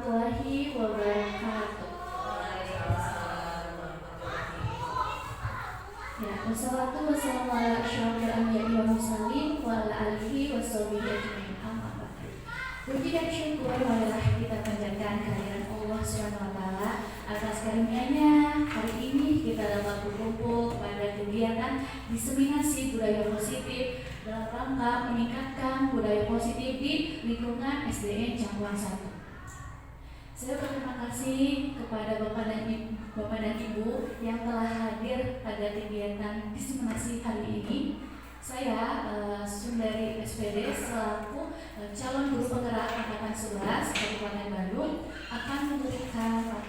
warahmatullahi wabarakatuh. Ya, wassalatu wassalamu ala asyrofil anbiya'i wal mursalin wa ala alihi washabihi ajmain. Amma ba'du. Puji dan syukur marilah kita panjatkan kehadiran Allah Subhanahu wa taala atas karunia-Nya. Hari ini kita dapat berkumpul pada kegiatan diseminasi budaya positif dalam rangka meningkatkan budaya positif di lingkungan SDN Cangkuang 1. Saya berterima kasih kepada Bapak dan Ibu yang telah hadir pada kegiatan diseminasi hari ini. Saya Sundari SPD selaku calon guru penggerak angkatan 11 Kabupaten Bandung akan memberikan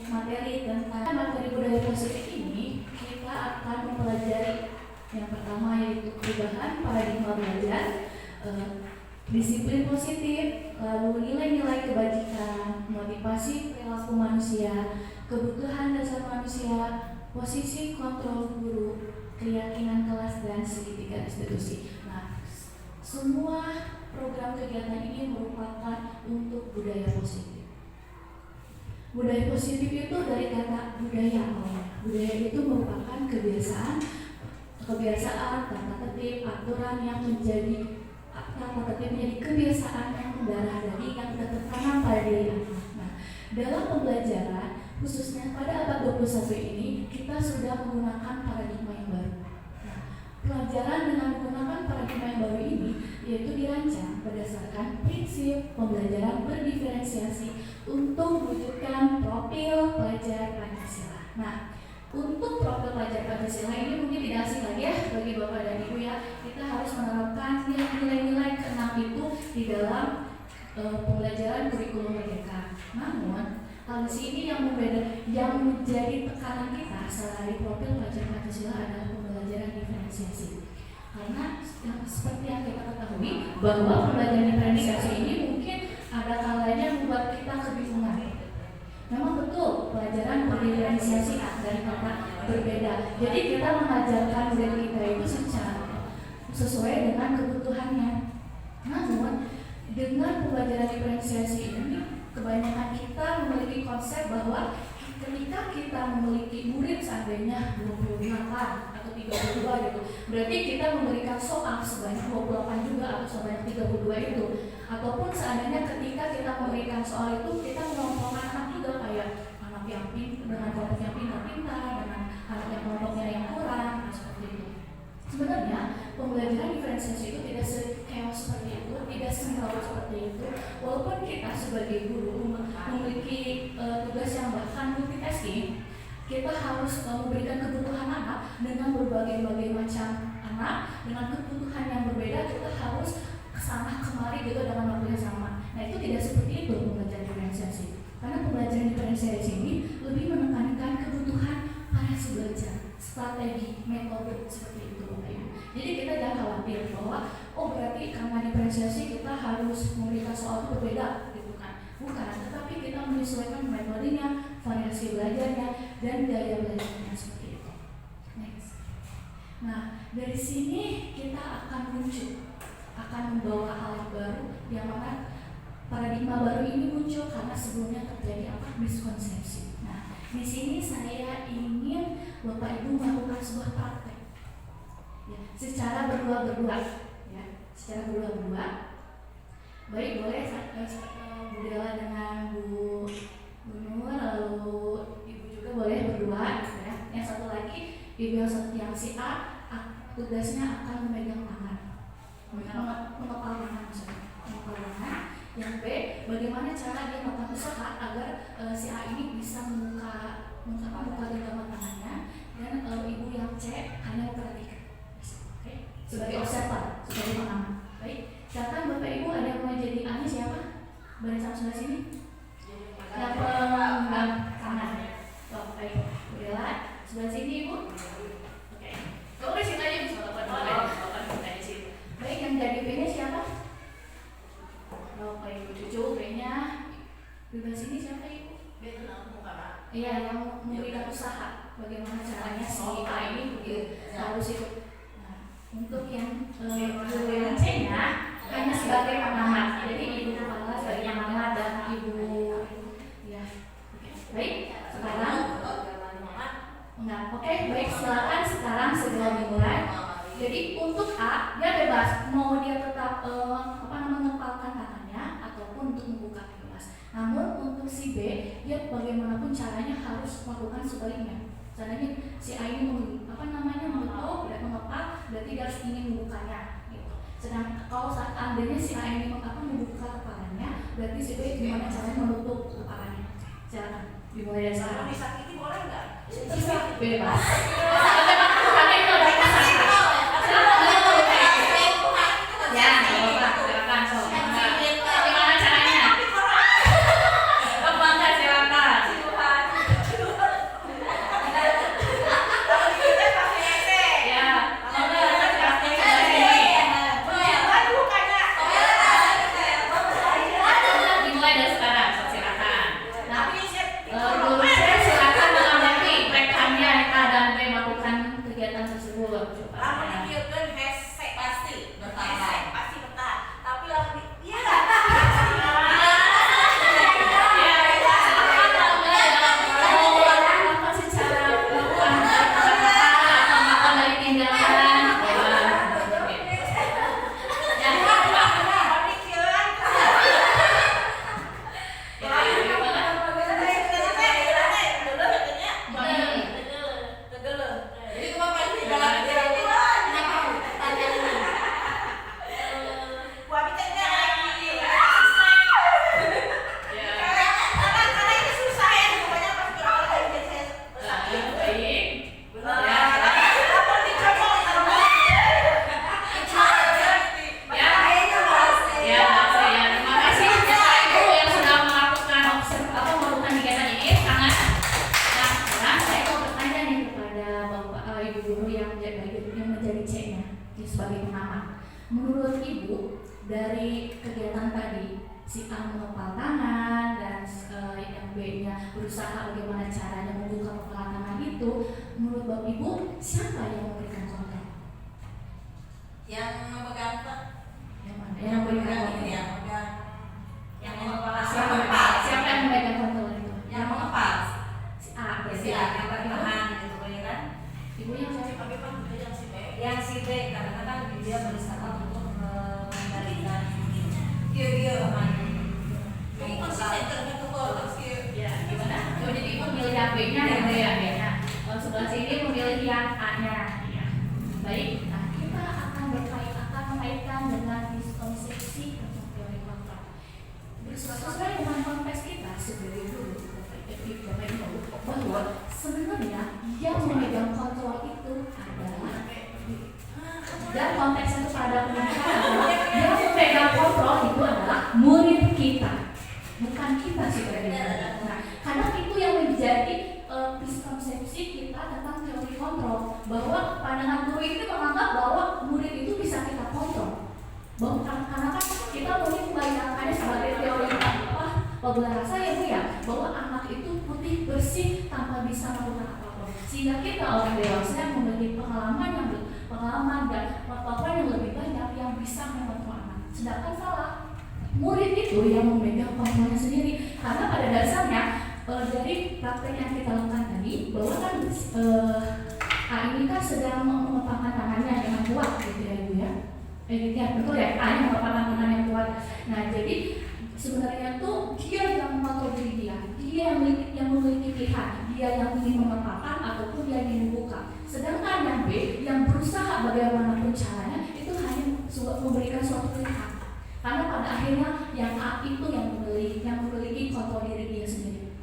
materi tentang materi budaya positif ini. Kita akan mempelajari yang pertama yaitu perubahan paradigma belajar, disiplin positif, lalu nilai-nilai kebajikan, motivasi perilaku manusia, kebutuhan dasar manusia, posisi kontrol guru, keyakinan kelas, dan segitiga institusi. Nah, semua program kegiatan ini merupakan untuk budaya positif. Budaya positif itu dari kata budaya awalnya. Budaya itu merupakan kebiasaan, tata tertib, aturan yang menjadi kebiasaan yang mendarah dari yang sudah tertanam pada diri anak. Nah, dalam pembelajaran khususnya pada abad 21 ini kita sudah menggunakan paradigma yang baru. Nah, pelajaran dengan menggunakan paradigma yang baru ini yaitu dirancang berdasarkan prinsip pembelajaran berdiferensiasi untuk mewujudkan profil pelajar Pancasila. Nah, untuk profil pelajar Pancasila ini mungkin tidak asing lagi ya bagi Bapak dan Ibu ya. Kita harus menerapkan nilai-nilai ke-6 itu di dalam pembelajaran kurikulum merdeka. Namun, hal ini yang menjadi tekanan kita selain profil pelajar Pancasila adalah pembelajaran diferensiasi. Karena seperti yang kita ketahui bahwa pembelajaran diferensiasi ini mungkin ada kalanya membuat kita kebingungan. Memang betul pelajaran berdiferensiasi dari kata berbeda. Jadi kita mengajarkan murid kita itu secara sesuai dengan kebutuhannya. Namun dengan pembelajaran diferensiasi ini kebanyakan kita memiliki konsep bahwa ketika kita memiliki murid seandainya 28 atau 32 gitu, berarti kita memberikan soal sebanyak 28 juga atau sebanyak 32 itu. Ataupun seandainya ketika kita memberikan soal itu kita mengelompokkan anak juga kayak anak yang dengan kelompok yang pintar-pintar, dengan anak yang kelompoknya yang kurang, seperti itu. Sebenarnya pembelajaran diferensiasi itu tidak se-chaos seperti itu, tidak se-chaos seperti itu. Walaupun kita sebagai guru memiliki tugas yang bahkan multitasking, kita harus memberikan kebutuhan anak dengan berbagai macam anak dengan kebutuhan yang berbeda. Kita harus kesana kemari gitu dengan waktu yang sama. Nah, itu tidak seperti itu pembelajaran diferensiasi. Karena pembelajaran diferensiasi ini lebih menekankan kebutuhan para si belajar, strategi, metode seperti itu. Jadi kita jangan khawatir bahwa berarti karena diferensiasi kita harus memberikan soal itu berbeda gitu kan. Bukan, tetapi kita menyesuaikan metodenya, variasi belajarnya, dan gaya belajarnya seperti itu. Next. Nah, dari sini kita akan membawa hal yang baru yang mana paradigma baru ini muncul karena sebelumnya terjadi miskonsepsi. Nah, di sini saya ingin Bapak Ibu melakukan sebuah praktek ya, secara berdua ya, secara berdua. Baik, boleh Bu Dela dengan Bu Nur, lalu Ibu juga boleh berdua ya. Yang satu lagi Ibu yang si A tugasnya akan memegang tangan, mengepal tangan maksudnya, mengepal tangan. Yang B, bagaimana cara dia melakukan usaha agar si A ini bisa membuka genggaman tangannya, dan Ibu yang C hanya memperhatikan. Oke, sebagai observer, sebagai pengamat. Baik, silakan Bapak Ibu ada yang mau jadi A-nya siapa? Barisan sebelah sini. Yang pemegang tangan. Baik, Bu Dela sebelah sini Ibu. Oke, kamu di sini aja bisa Bapak di sini. Baik, yang jadi B-nya siapa? Bapak Ibu cucu, B-nya di sebelah sini siapa Ibu? B itu iya, yang memberikan usaha. Bagaimana caranya si A ini harus ikut. Nah, untuk yang C-nya hanya sebagai pengamat. Jadi Ibu kepala sebagai mama dan ibu. Ya, baik. Sekarang enggak, oke, baik, silakan sekarang segera dimulai. Jadi untuk A, dia bebas mau dia tetap mengepalkan tangannya ataupun untuk membuka bebas. Namun untuk si B, dia bagaimanapun caranya harus melakukan sebaliknya. Caranya si A ini menutup dan mengepal, berarti dia harus ingin membukanya. Gitu. Sedangkan kalau seandainya si A ini membuka kepalanya, berarti si B gimana caranya menutup kepalanya. Silakan dimulai dari sekarang. Disakiti boleh nggak? Bebas. Ya, silakan. Gimana caranya? Kembangkan silakan. Ya, dimulai dari sekarang, silakan. Nah, guru saya silakan mengamati rekannya dan melakukan kegiatan tersebut. Sebagai pengamat, menurut Ibu dari kegiatan tadi, si A mengepal tangan dan yang B-nya berusaha bagaimana caranya membuka kepalan tangan itu, menurut Bapak Ibu siapa yang memberikan kontrol? Yang memegang Yang mana? Yang memberikan kontrol? Yang mengepal. Siapa yang memegang kontrol itu? Yang mengepal. Si A. Si A yang bertahan gitu kan? Ibu yang siapa? Yang si B, karena kan dia berusaha untuk mengendalikan dia ini konsisten terbentuk ya gimana? Oh, jadi ibu memilih yang B-nya dan B-nya. Sebelah sini memilih yang A-nya. Ya. Baik, nah kita akan mengaitkan dengan miskonsepsi untuk teori kontrol. Sesuai dengan konteks kita sebagai guru, Bapak Ibu, bahwa sebenarnya yang memegang kontrol itu adalah dan konteksnya itu pada pendidikan yang memegang kontrol itu adalah murid kita, bukan kita sebagai guru. Nah, karena itu yang menjadi miskonsepsi kita tentang teori kontrol, bahwa pandangan guru itu menganggap bahwa murid itu bisa kita kontrol. Karena kan kita mungkin membayangkannya sebagai teori bahasa ya Bu ya, bahwa anak itu putih bersih tanpa bisa melakukan apapun, sehingga kita orang dewasa yang memiliki pengalaman dan pengetahuan yang lebih banyak yang bisa mengontrol anak. Sedangkan salah, murid itu yang memegang kontrolnya sendiri. Karena pada dasarnya dari praktek yang kita lakukan tadi, bahwa kan A ini kan sedang mengepalkan tangannya dengan kuat gitu ya Ibu ya. Betul ya, A yang mengepalkan tangan yang kuat. Nah jadi sebenarnya tuh dia yang mengontrol diri dia yang memiliki pilihan, dia yang ingin mengepalkan ataupun dia ingin membuka. Sedangkan yang B yang berusaha bagaimanapun caranya itu hanya memberikan suatu pilihan. Karena pada akhirnya yang A itu yang memiliki kontrol diri dia sendiri.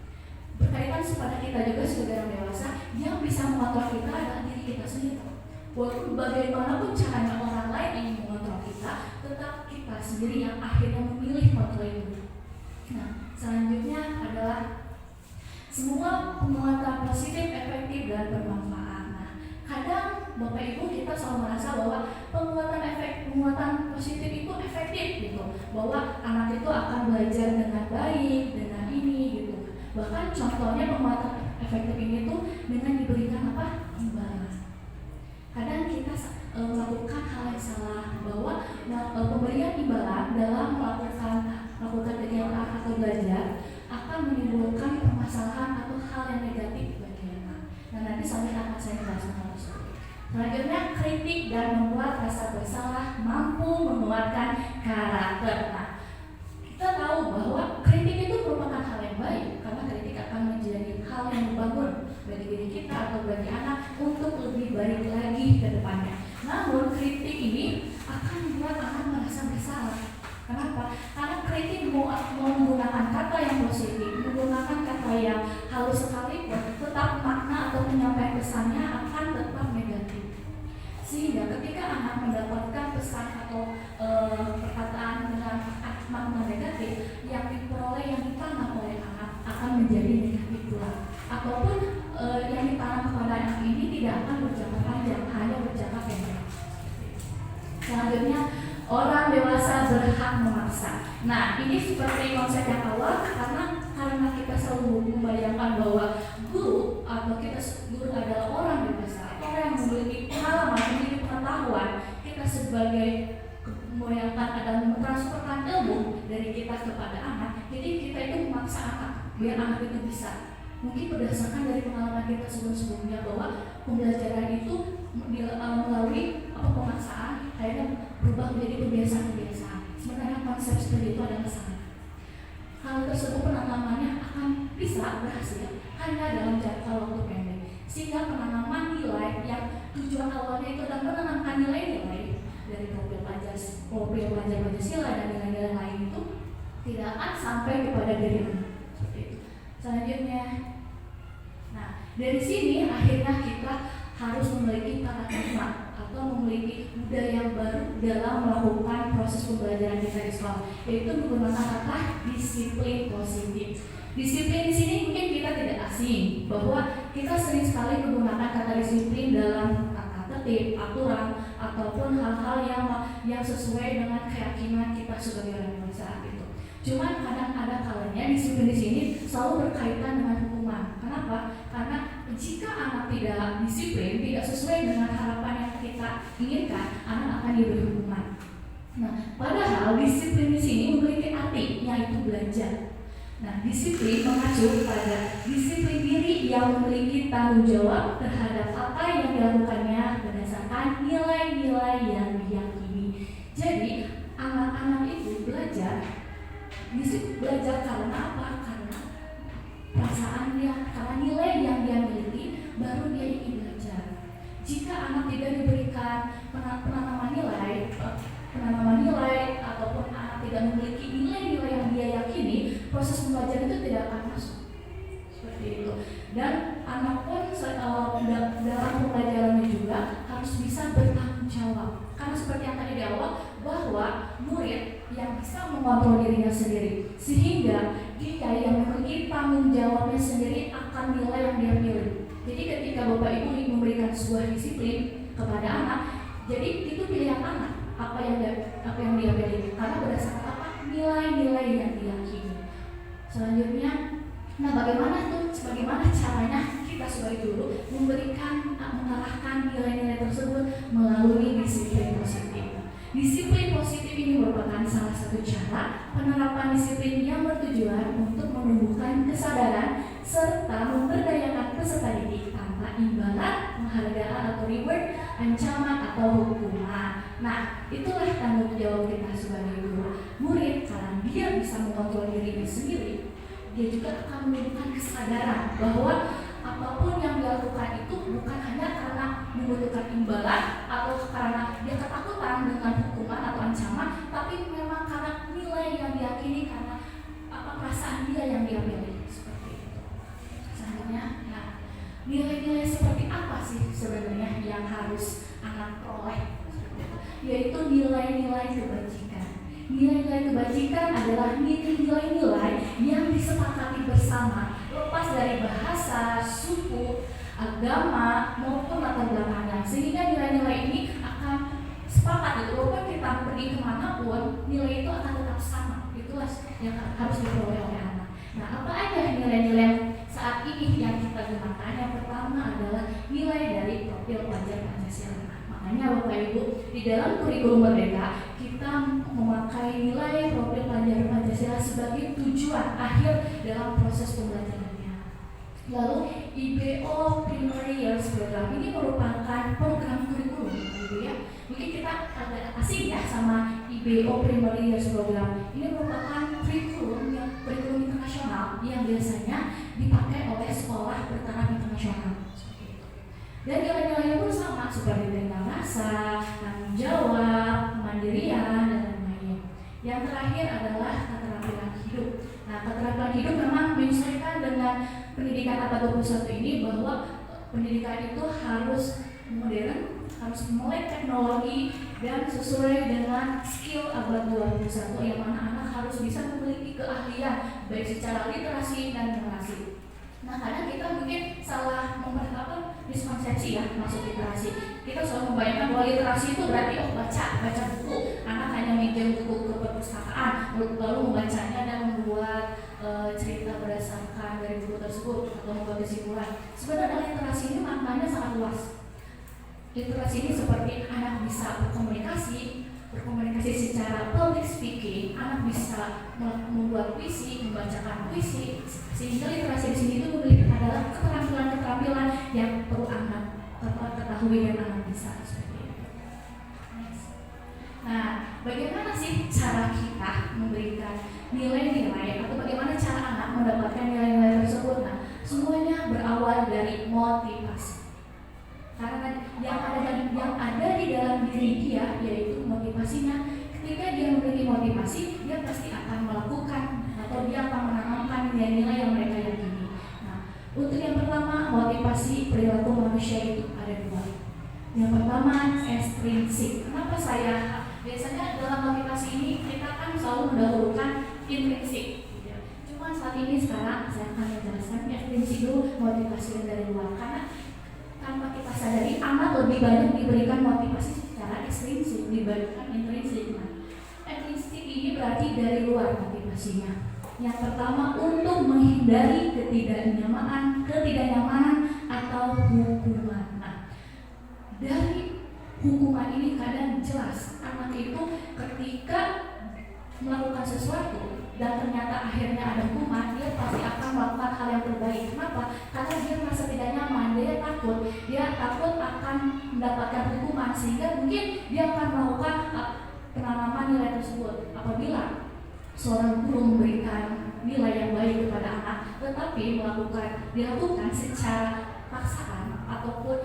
Berkaitan kepada kita juga sebagai orang dewasa, yang bisa mengontrol kita adalah diri kita sendiri. Walaupun bagaimanapun caranya orang lain ingin mengontrol kita, tetap kita sendiri yang akhirnya memilih kontrol itu. Nah, selanjutnya adalah semua penguatan positif, efektif, dan bermanfaat. Nah, kadang Bapak Ibu kita selalu merasa bahwa penguatan positif itu efektif gitu, bahwa anak itu akan belajar dengan baik, dengan ini gitu. Bahkan contohnya penguatan efektif ini tuh dengan diberikan imbalan. Kadang kita melakukan hal yang salah, bahwa pemberian imbalan dalam melakukan kegiatan atau belajar akan menimbulkan permasalahan atau hal yang negatif bagi anak. Nah, nanti selanjutnya akan saya bahas hal tersebut. Selanjutnya, kritik dan membuat rasa bersalah mampu menguatkan karakter. Nah, kita tahu bahwa kritik itu merupakan hal yang baik karena kritik akan menjadi hal yang membangun bagi diri kita atau bagi anak untuk lebih baik lagi ke depannya. Namun kritik ini akan membuat anak merasa bersalah. Kenapa? Karena kritik mau menggunakan kata yang positif, menggunakan kata yang halus sekalipun, tetap makna atau penyampaian pesannya akan tetap negatif. Sehingga ketika anak mendapatkan pesan atau perkataan dengan makna negatif, yang diperoleh, yang ditanam oleh anak akan menjadi negatif pula. Ataupun yang ditanam kepada anak ini tidak akan berjangka panjang, hanya berjangka pendek. Selanjutnya, orang dewasa berhak memaksa. Nah, ini seperti konsep yang awal karena kita selalu membayangkan bahwa guru adalah orang dewasa, orang yang memiliki pengalaman, memiliki pengetahuan. Kita sebagai membayangkan ada mentransferkan ilmu dari kita kepada anak. Jadi kita itu memaksa anak biar anak itu bisa. Mungkin berdasarkan dari pengalaman kita sebelumnya bahwa pembelajaran itu melalui pemaksaan akhirnya berubah menjadi kebiasaan-kebiasaan. Sebenarnya konsep seperti itu adalah salah. Hal tersebut penanamannya akan bisa berhasil hanya dalam jangka waktu pendek. Sehingga penanaman nilai yang tujuan awalnya itu adalah menanamkan nilai-nilai dari profil Pancasila dan nilai-nilai lain itu tidak akan sampai kepada diri anak. Seperti itu. Selanjutnya, nah dari sini akhirnya kita harus memiliki paradigma atau memiliki budaya yang baru dalam melakukan proses pembelajaran kita di sekolah, yaitu menggunakan kata disiplin positif. Disiplin di sini mungkin kita tidak asing bahwa kita sering sekali menggunakan kata disiplin dalam tata tertib, aturan ataupun hal-hal yang sesuai dengan keyakinan kita sebagai orang dewasa gitu. Cuman kadang ada kalanya disiplin di sini selalu berkaitan dengan hukuman. Kenapa? Karena jika anak tidak disiplin, tidak sesuai dengan harapan yang kita inginkan, anak akan diberi hukuman. Nah, padahal disiplin di sini memiliki arti, yaitu belajar. Nah, disiplin mengacu pada disiplin diri yang memiliki tanggung jawab terhadap apa yang dilakukannya berdasarkan nilai-nilai yang diyakini. Jadi, anak-anak itu belajar karena apa? Karena perasaan dia, karena nilai yang dia miliki, baru dia ingin belajar. Jika anak tidak diberikan penanaman nilai ataupun anak tidak memiliki nilai-nilai yang dia yakini, proses pembelajaran itu tidak akan masuk. Seperti itu. Dan anak pun dalam pembelajarannya juga harus bisa bertanggung jawab. Karena seperti yang tadi di awal, bahwa murid yang bisa mengontrol dirinya sendiri, sehingga dia yang memiliki tanggung jawabnya sendiri akan nilai yang dia pilih. Jadi ketika Bapak Ibu memberikan sebuah disiplin kepada anak, jadi itu pilihan anak apa yang dia pilih, karena berdasarkan apa? Nilai-nilai yang diyakini. Selanjutnya, nah bagaimana caranya kita sebagai guru mengarahkan nilai-nilai tersebut melalui disiplin positif. Disiplin positif ini merupakan salah satu cara penerapan disiplin yang bertujuan untuk menumbuhkan kesadaran serta memberdayakan peserta didik tanpa imbalan, penghargaan atau reward, ancaman atau hukuman. Nah, itulah tanggung jawab kita sebagai guru. Murid karena dia bisa mengontrol dirinya sendiri, dia juga akan menumbuhkan kesadaran bahwa apapun yang dilakukan itu bukan hanya karena membutuhkan imbalan atau karena dia ketakutan dengan hukuman atau ancaman, tapi memang karena nilai yang diyakini, karena perasaan dia yang dia pilih. Seperti itu. Selanjutnya, nah, nilai-nilai seperti apa sih sebenarnya yang harus anak peroleh? Yaitu nilai-nilai kebajikan. Nilai-nilai kebajikan adalah nilai-nilai yang disepakati bersama, lepas dari bahasa, suku, agama maupun latar belakangnya, sehingga nilai-nilai ini akan sepakat itu. Walaupun kita pergi kemanapun, nilai itu akan tetap sama. Itulah yang harus diperoleh oleh anak. Nah, apa aja nilai-nilai saat ini yang kita gunakan? Yang pertama adalah nilai dari profil pelajar Pancasila. Makanya Bapak Bapak Ibu, di dalam kurikulum Merdeka kita memakai nilai profil pelajaran Pancasila sebagai tujuan akhir dalam proses pembelajarannya. Lalu IBO Primary Years Program ini merupakan program kurikulum, Bapak Ibu ya. Mungkin kita agak asing ya sama IBO Primary Years Program. Ini merupakan kurikulum internasional yang biasanya dipakai oleh sekolah bertaraf internasional. Dan nilai-nilainya pun sama seperti tentang rasa, tanggung jawab, kemandirian, dan lain-lain. Yang terakhir adalah keterampilan hidup. Nah, keterampilan hidup memang menyesuaikan dengan pendidikan abad 21 ini bahwa pendidikan itu harus modern, harus melek teknologi dan sesuai dengan skill abad 21 yang mana anak harus bisa memiliki keahlian baik secara literasi dan numerasi. Nah, kadang kita mungkin salah memperhatikan miskonsepsi ya masuk literasi. Kita selalu membayangkan bahwa literasi itu berarti baca buku. Anak hanya minjem buku ke perpustakaan lalu membacanya dan membuat cerita berdasarkan dari buku tersebut atau membuat kesimpulan. Sebenarnya literasi ini maknanya sangat luas. Literasi ini seperti anak bisa berkomunikasi secara public speaking, anak bisa membuat puisi, membacakan puisi, sehingga literasi di sini itu adalah keterampilan yang perlu anak ketahui dan anak bisa seperti itu. Nah, bagaimana sih cara kita memberikan nilai-nilai atau bagaimana cara anak mendapatkan nilai-nilai tersebut? Nah, semuanya berawal dari motivasi. Karena yang ada di dalam diri dia yaitu motivasinya. Ketika dia memiliki motivasi, dia pasti akan melakukan atau dia akan menanamkan nilai-nilai yang mereka yakini. Nah, untuk yang pertama, motivasi perilaku manusia itu ada dua. Yang pertama, extrinsic. Kenapa saya biasanya dalam motivasi ini kita kan selalu mendahulukan intrinsik. Cuma sekarang saya akan menjelaskan extrinsic dulu, motivasi dari luar. Karena tanpa kita sadari, anak lebih banyak diberikan motivasi secara ekstrinsik dibandingkan intrinsik. Nah, ekstrinsik ini berarti dari luar motivasinya. Yang pertama, untuk menghindari ketidaknyamanan atau hukuman. Nah, dari hukuman ini kadang jelas anak itu ketika melakukan sesuatu dan ternyata akhirnya ada hukuman, dia pasti akan melakukan hal yang terbaik. Kenapa? Karena dia merasa tidak nyaman, dia takut akan mendapatkan hukuman, sehingga mungkin dia akan melakukan penanaman nilai tersebut. Apabila seorang guru memberikan nilai yang baik kepada anak, tetapi dilakukan secara paksaan ataupun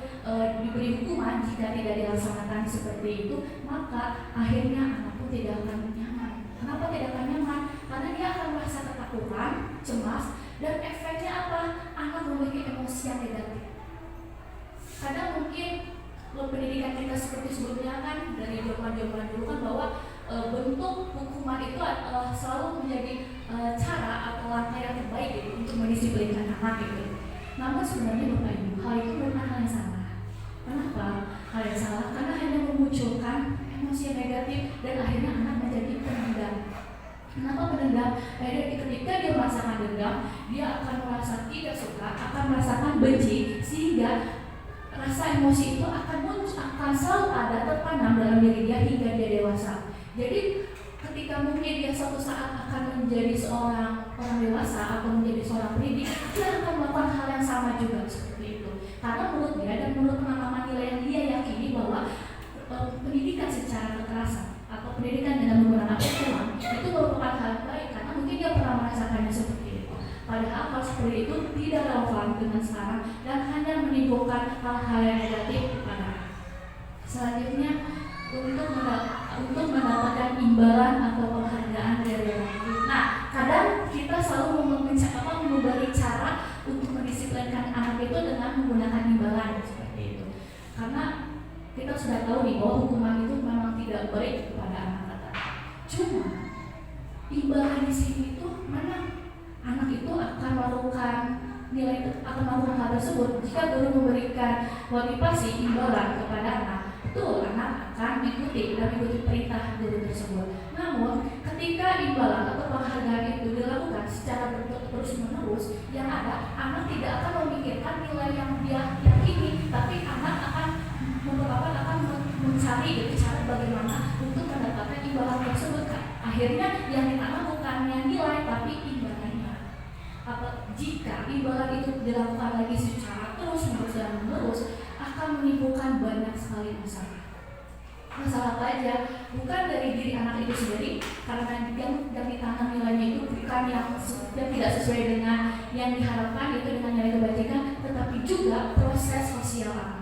diberi hukuman jika tidak dilaksanakan seperti itu, maka akhirnya anak pun tidak akan nyaman. Kenapa tidak akan nyaman? Karena dia akan merasa ketakutan, cemas, dan efeknya apa? Anak memiliki emosi yang negatif. Kadang mungkin pendidikan kita seperti sebelumnya kan dari zaman dulu kan bahwa bentuk hukuman itu selalu menjadi cara atau langkah yang terbaik gitu, untuk mendisiplinkan anak gitu. Namun sebenarnya Bapak Ibu, hal itu bukan hal yang salah. Kenapa hal yang salah? Karena hanya memunculkan emosi yang negatif dan akhirnya anak menjadi pendendam. Kenapa pendendam? Ketika dia merasakan dendam, dia akan merasa tidak suka, akan merasakan benci, sehingga rasa emosi itu akan selalu ada tertanam dalam diri dia hingga dia dewasa. Jadi ketika mungkin dia suatu saat akan menjadi seorang orang dewasa atau menjadi seorang pendidik, dia akan melakukan hal yang sama juga seperti itu. Karena menurut dia dan menurut pengalaman nilai yang dia yakini bahwa pendidikan secara kekerasan atau pendidikan dengan menggunakan hukuman itu merupakan hal yang baik, karena mungkin dia pernah merasakannya seperti itu. Padahal hal seperti itu tidak relevan dengan sekarang dan hanya menimbulkan hal-hal yang negatif kepada. Selanjutnya, untuk mendapatkan imbalan atau penghargaan dari orang lain. Nah, kadang kita selalu memberi cara untuk mendisiplinkan anak itu dengan menggunakan imbalan seperti itu. Karena kita sudah tahu nih bahwa hukuman itu memang tidak baik kepada anak-anak. Cuma imbalan di sini itu mana anak itu akan melakukan hal tersebut jika guru memberikan motivasi imbalan kepada anak. Betul, anak akan mengikuti perintah guru tersebut. Namun, ketika imbalan atau penghargaan itu dilakukan secara terus-menerus, yang ada anak tidak akan memikirkan nilai yang dia yakini, tapi anak akan mencari gitu cara bagaimana untuk mendapatkan imbalan tersebut kan. Akhirnya yang ditanya bukannya nilai tapi imbalannya. Jika imbalan itu dilakukan lagi secara terus menerus akan menimbulkan banyak sekali masalah. Masalah apa aja? Bukan dari diri anak itu sendiri, karena yang ditanam nilainya itu bukan yang tidak sesuai dengan yang diharapkan itu dengan nilai kebajikan, tetapi juga proses sosial anak.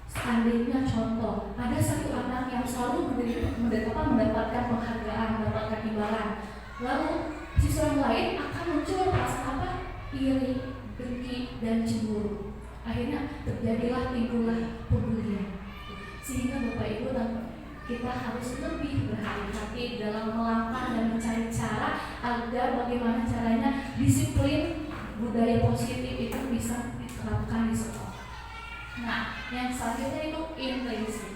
Seandainya contoh, ada satu anak yang selalu mendapatkan penghargaan, mendapatkan imbalan, lalu siswa yang lain akan muncul perasaan apa? Iri, dengki, dan cemburu. Akhirnya timbullah pembulian. Sehingga Bapak Ibu dan kita harus lebih berhati-hati dalam melangkah dan mencari cara agar bagaimana caranya disiplin budaya positif itu bisa diterapkan di sekolah. Nah, yang selanjutnya itu intrinsik.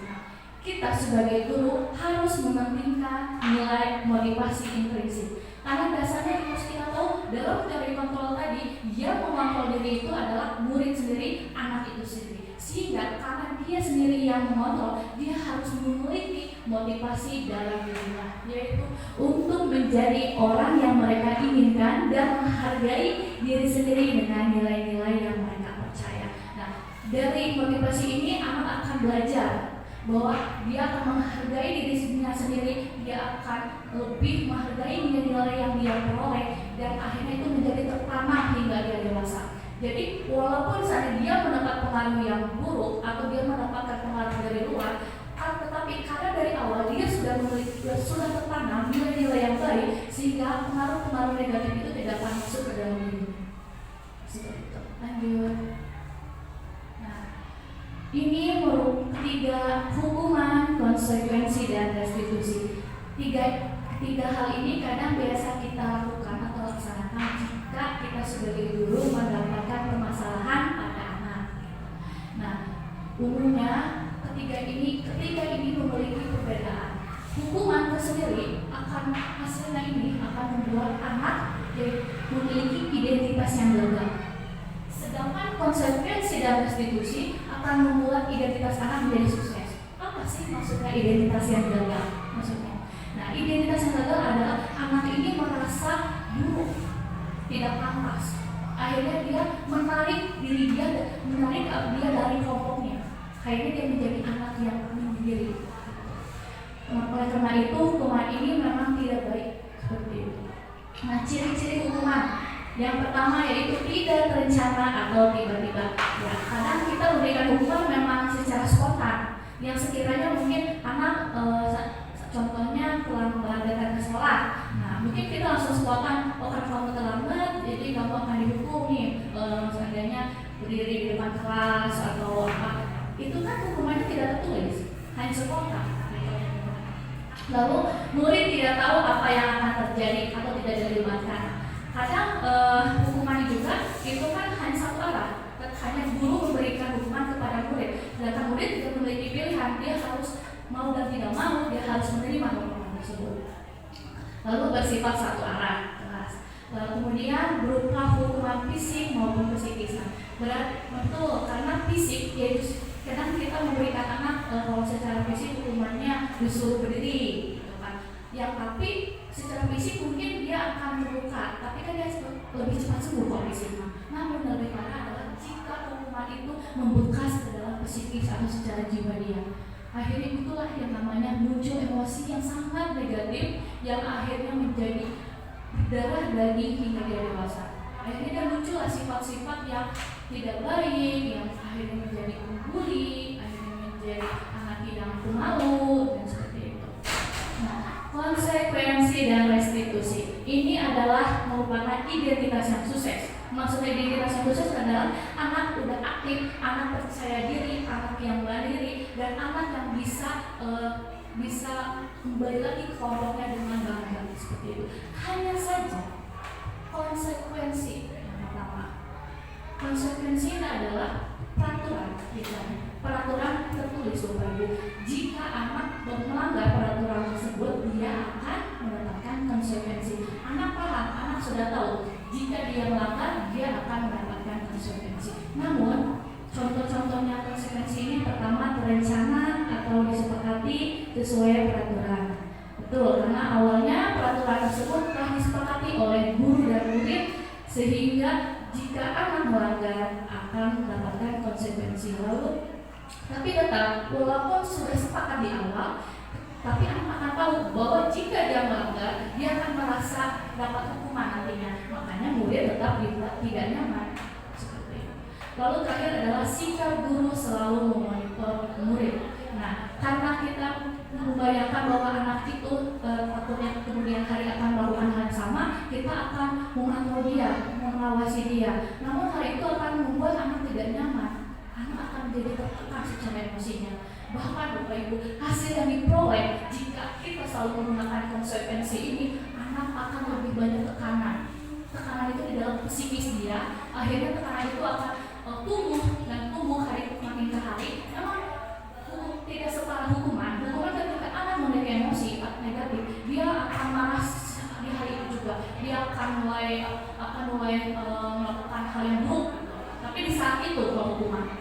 Kita sebagai guru harus mementingkan nilai motivasi intrinsik. Karena dasarnya harus kita tahu dalam teori kontrol tadi, yang mengontrol diri itu adalah murid sendiri, anak itu sendiri. Sehingga karena dia sendiri yang mengontrol, dia harus memiliki motivasi dalam dirinya, yaitu untuk menjadi orang yang mereka inginkan dan menghargai diri sendiri dengan nilai-nilai yang mereka percaya. Nah, dari motivasi ini anak akan belajar bahwa dia akan menghargai dirinya sendiri, dia akan lebih menghargai nilai-nilai yang dia peroleh, dan akhirnya itu menjadi tertanam hingga dia dewasa. Jadi walaupun saat dia mendapat pengaruh yang buruk atau dia mendapatkan pengaruh dari luar, tetapi karena dari awal dia sudah tertanam nilai-nilai yang baik, sehingga pengaruh-pengaruh negatif itu tidak akan masuk ke dalam dirinya. Seperti itu. Lanjut. Ini merupakan 3 hukuman, konsekuensi, dan restitusi. Tiga hal ini kadang biasa kita lakukan atau laksanakan jika kita sebagai guru mendapatkan permasalahan pada anak. Nah, umumnya ketiga ini memiliki perbedaan. Hukuman tersendiri hasilnya ini akan membuat anak memiliki identitas yang gagal. Sedangkan konsekuensi dan restitusi akan membuat identitas anak menjadi sukses. Apa sih maksudnya identitas yang gagal? Maksudnya, nah, identitas yang gagal adalah anak ini merasa buruk, tidak pantas. Akhirnya dia menarik diri dia dari kelompoknya. Akhirnya dia menjadi anak yang menyendiri. Oleh karena itu, hukuman ini memang tidak baik seperti itu. Nah, ciri-ciri hukuman. Yang pertama yaitu tidak terencana atau tiba-tiba. Ya, kadang kita memberikan hukuman memang secara spontan, yang sekiranya mungkin anak contohnya terlambat datang ke sekolah. Nah, mungkin kita langsung spontan, karena kamu terlambat, jadi kamu akan dihukum nih. Seandainya berdiri di depan kelas atau apa, itu kan hukumannya tidak tertulis, hanya spontan. Lalu murid tidak tahu apa yang akan terjadi atau tidak dilibatkan. Kadang hukuman juga itu kan hanya satu arah, hanya guru memberikan hukuman kepada murid, sedangkan murid tidak memiliki pilihan, dia harus mau dan tidak mau, dia harus menerima hukuman tersebut. Lalu bersifat satu arah, keras. Lalu kemudian berupa hukuman fisik maupun psikis. Betul, karena fisik yaitu kadang kita memberikan anak kalau secara fisik hukumannya disuruh berdiri, gitu kan. Yang tapi secara fisik mungkin dia akan terluka, tapi kan dia lebih cepat sembuh kok fisiknya. Namun lebih parah adalah jika hukuman itu membekas ke dalam psikis atau secara jiwa dia. Akhirnya itulah yang namanya muncul emosi yang sangat negatif, yang akhirnya menjadi darah daging hingga dia dewasa. Akhirnya dia muncullah sifat-sifat yang tidak baik, yang akhirnya menjadi pembuli, akhirnya menjadi anak yang pemalu, dan seperti itu. Nah, konsekuensi dan restitusi ini adalah merupakan identitas yang sukses. Maksudnya identitas yang sukses adalah anak udah aktif, anak percaya diri, anak yang mandiri, dan anak yang bisa kembali lagi ke kelompoknya dengan bangga, seperti itu. Hanya saja konsekuensi yang pertama. Konsekuensi ini adalah peraturan, peraturan tertulis Bapak Ibu. Jika anak melanggar peraturan tersebut, dia akan mendapatkan konsekuensi. Anak paham, anak sudah tahu. Jika dia melanggar, dia akan mendapatkan konsekuensi. Namun, contoh-contohnya konsekuensi ini pertama terencana atau disebut sesuai peraturan. Betul, karena awalnya peraturan tersebut telah disepakati oleh guru dan murid, sehingga jika anak melanggar akan mendapatkan konsekuensi. Lalu, tapi tetap walaupun sudah sepakat di awal, tapi anak akan tahu bahwa jika dia melanggar, dia akan merasa dapat hukuman nantinya. Makanya murid tetap dibuat tidak nyaman. Seperti itu. Lalu terakhir adalah sikap guru selalu memonitor murid. Nah, karena kita membayangkan bahwa anak itu takutnya kemudian hari akan melakukan hal yang sama, kita akan memantau dia, mengawasi dia. Namun hal itu akan membuat anak tidak nyaman. Anak akan menjadi tertekan secara emosinya. Bahkan Bapak Ibu, hasil yang diperoleh jika kita selalu menggunakan konsekuensi ini, anak akan lebih banyak tekanan. Tekanan itu di dalam psikis dia, akhirnya tekanan itu akan tumbuh dan tumbuh hari makin ke hari. Memang tidak separah hukuman. Hukuman ketika anak memiliki emosi negatif, dia akan marah di hari itu juga. Dia akan mulai melakukan hal yang buruk. Tapi di saat itu hukuman.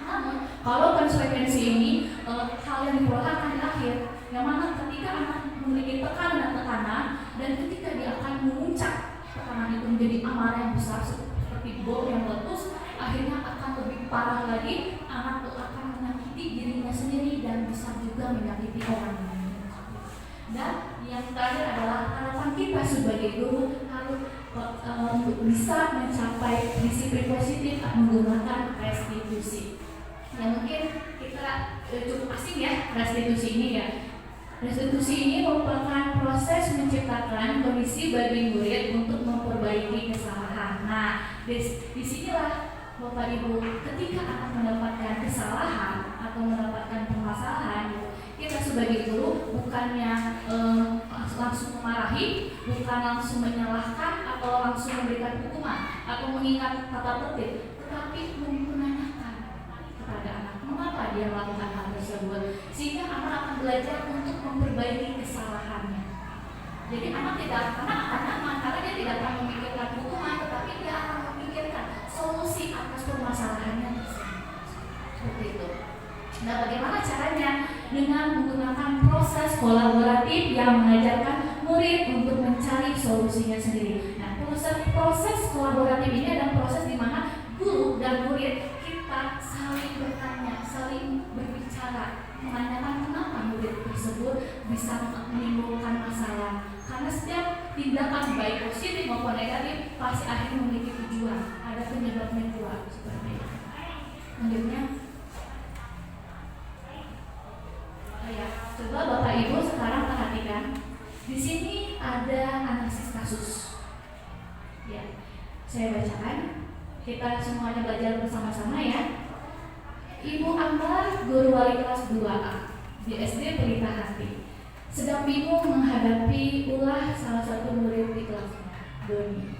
Namun kalau konsekuensi ini hal yang diperoleh akan berakhir, yang mana ketika anak memiliki tekanan dan ketika dia akan memuncak tekanan itu menjadi amarah yang besar seperti bom yang meletus, akhirnya akan lebih parah lagi. Anak itu akan menyakiti dirinya sendiri dan bisa juga menyakiti orang lain. Dan yang terakhir adalah harapan kita sebagai guru harus bisa mencapai disiplin positif menggunakan restitusi. Ya mungkin kita cukup asing ya restitusi ini ya. Restitusi ini merupakan proses menciptakan kondisi bagi murid untuk memperbaiki kesalahan. Nah, disinilah Bapak Ibu, ketika anak mendapatkan kesalahan atau mendapatkan permasalahan, kita sebagai guru bukannya langsung memarahi, bukan langsung menyalahkan atau langsung memberikan hukuman atau mengingat tata tertib, tetapi menanyakan kepada anak mengapa dia melakukan hal tersebut, sehingga anak akan belajar untuk memperbaiki kesalahannya. Jadi anak akan nyaman karena dia tidak akan memikirkan hukuman, tetapi dia akan memikirkan solusi atas permasalahannya tersebut. Seperti itu. Nah, bagaimana caranya? Dengan menggunakan proses kolaboratif yang mengajarkan murid untuk mencari solusinya sendiri. Nah, proses kolaboratif ini adalah proses di mana guru dan murid kita saling bertanya, saling berbicara, menanyakan kenapa murid tersebut bisa menimbulkan masalah. Karena setiap tindakan baik positif maupun negatif pasti akhirnya memiliki tujuan, ada penyebabnya kuat seperti itu. Lanjutnya, ya, coba Bapak Ibu sekarang perhatikan. Di sini ada analisis kasus. Ya, saya bacakan. Kita semuanya belajar bersama-sama ya. Ibu Ambar, guru wali kelas 2A di SD Pelita Hati, sedang bingung menghadapi ulah salah satu murid di kelasnya, Doni.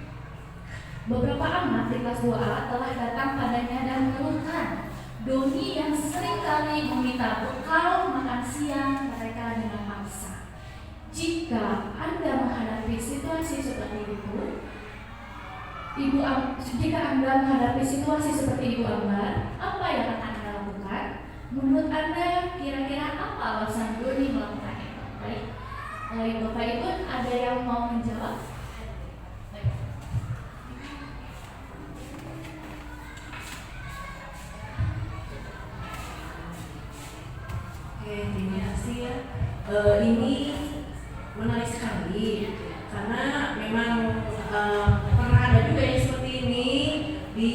Beberapa anak di kelas 2A telah datang padanya dan mengeluhkan Doni yang seringkali meminta bekal makan siang mereka dengan paksa. Jika Anda menghadapi situasi seperti itu, jika Anda menghadapi situasi seperti Ibu Ambar, apa yang akan Anda lakukan? Menurut Anda, kira-kira apa alasan Doni melakukan itu? Baik, Bapak Ibu, ada yang mau menjawab? Oke, terima kasih ya. Ini menarik sekali karena memang pernah ada juga yang seperti ini di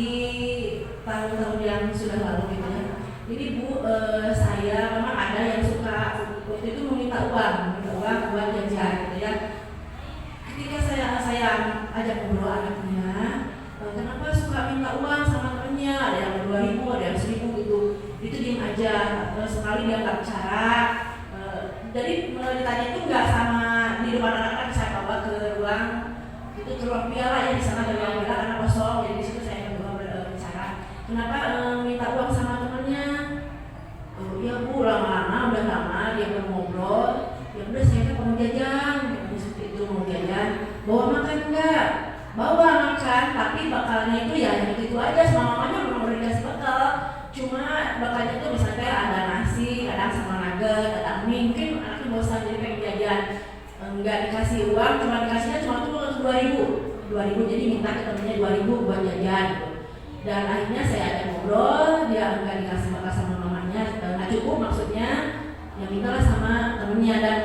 tahun-tahun yang sudah lalu gitu ya. Jadi Bu, saya memang ada yang suka waktu itu meminta uang buat jajan gitu ya. Ketika saya ajak ngobrol anaknya, kenapa suka minta uang sama temennya? Ada yang 2.000, ada yang 1.000 gitu. Itu diem aja, sekali dia nggak bicara. Jadi ditanya itu nggak sama di depan anak-anak, saya bawa ke ruang itu, ke ruang piala ya, di sana ada ruang piala karena kosong, jadi di situ saya berdua bicara. Kenapa minta uang sama temannya? Ya Bu, lama-lama udah lama dia ngobrol. Ya udah saya kan mau jajan, seperti itu mau jajan. Bawa makan enggak? Bawa makan, tapi bakalnya itu ya yang itu aja, sama mamanya memang udah dikasih bakal. Cuma bakalnya itu misalnya ada nasi, kadang sama nugget, kadang mie, mungkin anaknya bosan jadi pengen jajan, nggak dikasih uang, dikasihnya cuma tuh 2.000, jadi minta ke temennya 2.000 buat jajan gitu. Dan akhirnya saya ada ngobrol, dia nggak dikasih makan sama mamanya, nggak cukup maksudnya, ya mintalah sama temennya dan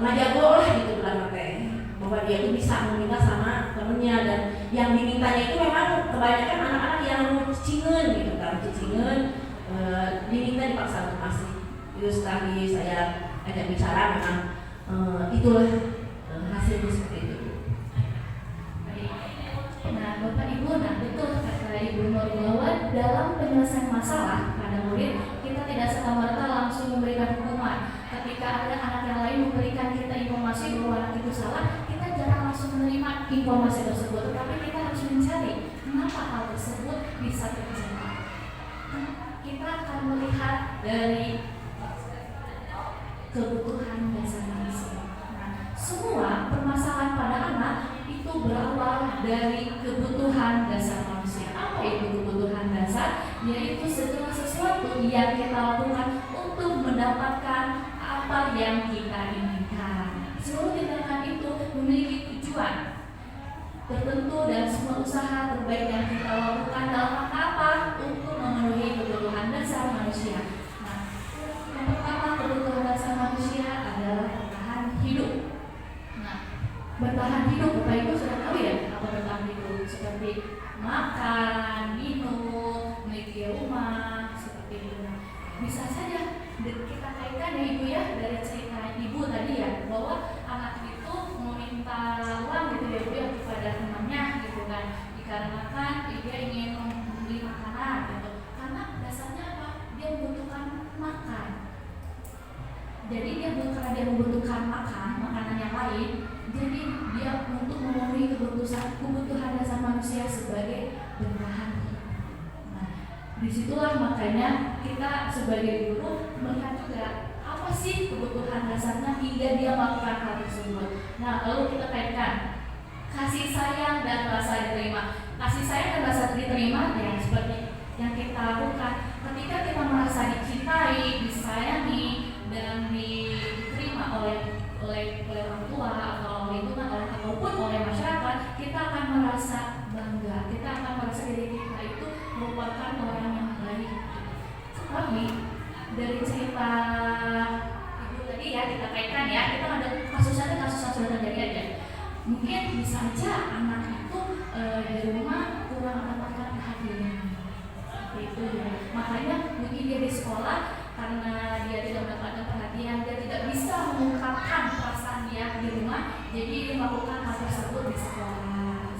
ngajago lah gitu bilang teh, bahwa dia tuh bisa meminta sama temennya dan yang dimintanya itu memang kebanyakan anak-anak yang cicingan gitu kan, diminta dipaksa untuk kasih. Itu setelah saya ajak bicara memang itulah hasilnya seperti itu. Nah, Bapak Ibu, betul kata Ibu Nur bahwa dalam penyelesaian masalah pada murid kita tidak serta-merta langsung memberikan hukuman. Ketika ada anak yang lain memberikan kita informasi bahwa anak itu salah, kita jarang langsung menerima informasi tersebut, tetapi kita harus mencari kenapa hal tersebut bisa terjadi. Kita akan melihat dari kebutuhan dasar manusia. Nah, semua permasalahan pada anak itu berawal dari kebutuhan dasar manusia. Apa itu kebutuhan dasar? Yaitu segala sesuatu yang kita lakukan untuk mendapatkan apa yang kita inginkan. Seluruh tindakan itu memiliki tujuan tertentu dan semua usaha terbaik yang kita lakukan dalam rangka apa? Untuk memenuhi kebutuhan dasar manusia. Nah, yang pertama kebutuhan dasar manusia adalah bertahan hidup. Nah, bertahan hidup, Bapak Ibu sudah tahu ya apa bertahan hidup? Seperti makan, minum, memiliki rumah, seperti itu. Bisa saja kita kaitkan ya Ibu ya dari cerita Ibu tadi ya, bahwa anak itu meminta uang gitu ya Ibu ya kepada temannya gitu kan, dikarenakan dia ingin membeli makanan gitu. Karena dasarnya apa? Dia membutuhkan makan. Jadi karena dia membutuhkan makanan yang lain, jadi dia untuk memenuhi kebutuhan dasar manusia sebagai bertahan hidup. Nah, disitulah makanya kita sebagai guru melihat juga apa sih kebutuhan dasarnya hingga dia melakukan hal tersebut. Nah, lalu kita kaitkan kasih sayang dan rasa diterima. Kasih sayang dan rasa diterima ya seperti yang kita lakukan ketika kita merasa dicintai, disayangi dan diterima oleh orang tua atau lingkungan ataupun oleh masyarakat, kita akan merasa bangga, kita akan merasa diri kita itu merupakan orang yang baik. Tapi dari cerita Ibu tadi ya kita kaitkan ya, kita ada kasus yang sudah terjadi aja. Mungkin bisa aja anak itu di rumah kurang mendapatkan perhatian, seperti itu ya. Makanya mungkin dia di sekolah karena dia tidak mendapatkan perhatian, dia tidak bisa mengungkapkan perasaan dia di rumah, jadi dia melakukan hal tersebut di sekolah.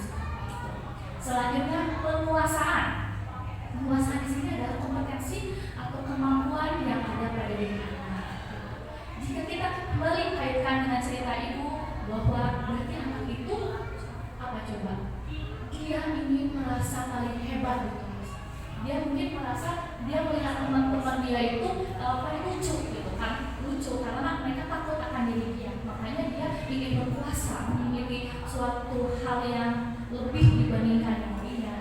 Selanjutnya penguasaan. Penguasaan di sini adalah kompetensi atau kemampuan yang ada pada diri anak. Jika kita kembali kaitkan dengan cerita Ibu bahwa berarti anak itu apa coba? Dia ingin merasa paling hebat gitu. Dia mungkin merasa dia melihat teman-teman dia itu paling lucu gitu kan, lucu karena mereka takut akan diri dia, makanya dia ingin berkuasa, memiliki suatu hal yang lebih dibandingkan yang dia.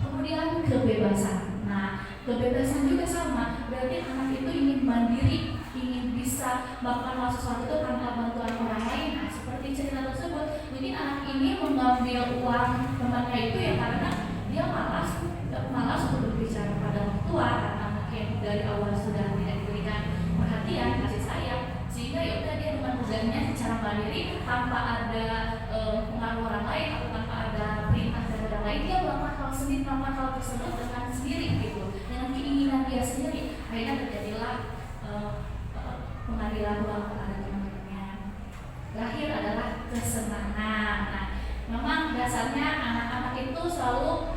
Kemudian kebebasan. Nah, kebebasan juga sama, berarti anak itu ingin mandiri, ingin bisa melakukan sesuatu itu tanpa bantuan orang lain. Nah, seperti cerita tersebut, mungkin anak ini mengambil uang temannya itu ya karena dia malas untuk berbicara pada orang tua karena mungkin dari awal sudah tidak diberikan perhatian, kasih sayang, sehingga ya udah dia dengan mudahnya secara mandiri tanpa ada pengaruh orang lain atau tanpa ada perintah dari orang lain, dia melakukan hal tersebut dengan sendiri gitu, dengan keinginan dia sendiri. Akhirnya terjadilah pengadilan uang kepada teman-temannya. Terakhir adalah kesenangan. Nah, memang dasarnya anak-anak itu selalu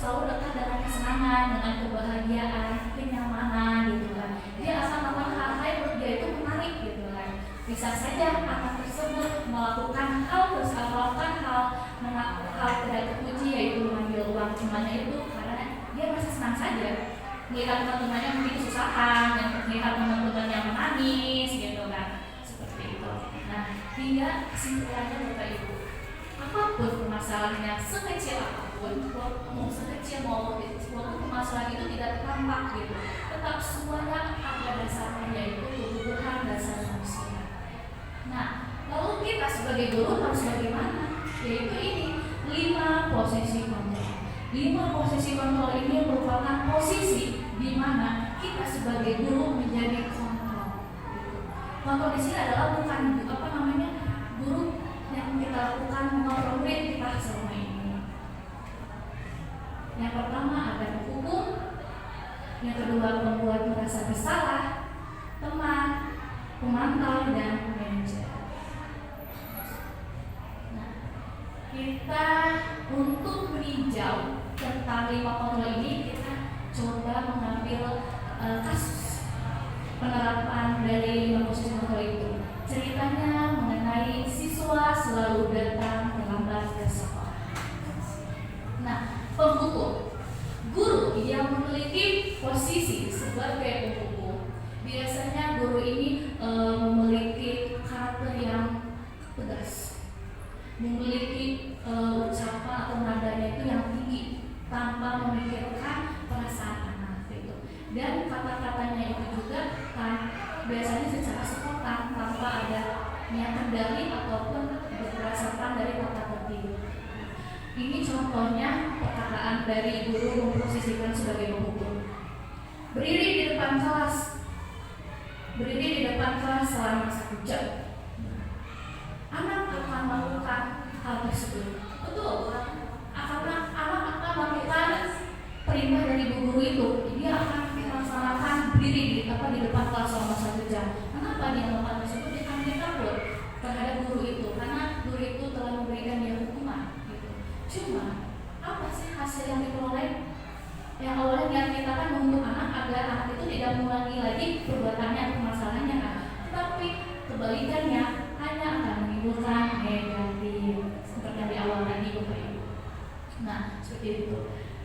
dekat dengan kesenangan, dengan kebahagiaan, kenyamanan gitu kan. Dia akan melakukan hal-hal yang menurut dia itu menarik gitu kan. Bisa saja anak tersebut melakukan hal tidak terpuji, yaitu mengambil uang temannya itu karena dia merasa senang saja melihat teman-temannya mungkin kesusahan, dan melihat teman-temannya menangis gitu kan, seperti itu. Nah, hingga kesimpulannya Bapak Ibu, apapun permasalahannya, sekecil apapun, walaupun permasalahan itu tidak tampak gitu, tetap semuanya ada dasarnya, yaitu kebutuhan dasar 5 posisi kontrol ini merupakan posisi di mana kita sebagai guru menjadi kontrol. Kontrol di sini adalah bukan guru yang kita lakukan mengontrol murid kita selama ini. Yang pertama ada hukum, yang kedua membuat merasa bersalah, teman, pemantau, dan manajer. Nah, kita untuk meninjau tentang 5 kontrol ini, kita coba mengambil kasus penerapan dari 5 posisi kontrol itu. Ceritanya mengenai siswa selalu datang terlambat ke sekolah. Nah, penghukum, guru yang memiliki posisi sebagai penghukum, biasanya guru ini memiliki karakter yang tegas, memiliki ucapan atau nadanya itu yang tinggi tanpa memikirkan perasaan anak itu, dan kata-katanya itu juga biasanya secara spontan tanpa ada niat kendali ataupun berdasarkan dari kata tertentu. Ini contohnya perkataan dari guru memposisikan sebagai penghukum. Berdiri di depan kelas selama 1 jam. Anak akan melakukan hal tersebut. Betul, karena anak akan melakukan perintah dari guru itu. Dia akan melaksanakan berdiri di depan kelas selama 1 jam. Kenapa dia melakukan tersebut? Dia akan takut terhadap guru itu, karena guru itu telah memberikan dia hukuman. Gitu. Cuma apa sih hasil yang diperoleh? Yang awalnya niat kita kan untuk anak agar anak itu tidak mengulangi lagi perbuatannya atau masalahnya kan. Tapi kebalikannya hanya akan menimbulkan negatif seperti yang di awal tadi Bapak Ibu. Nah, seperti itu.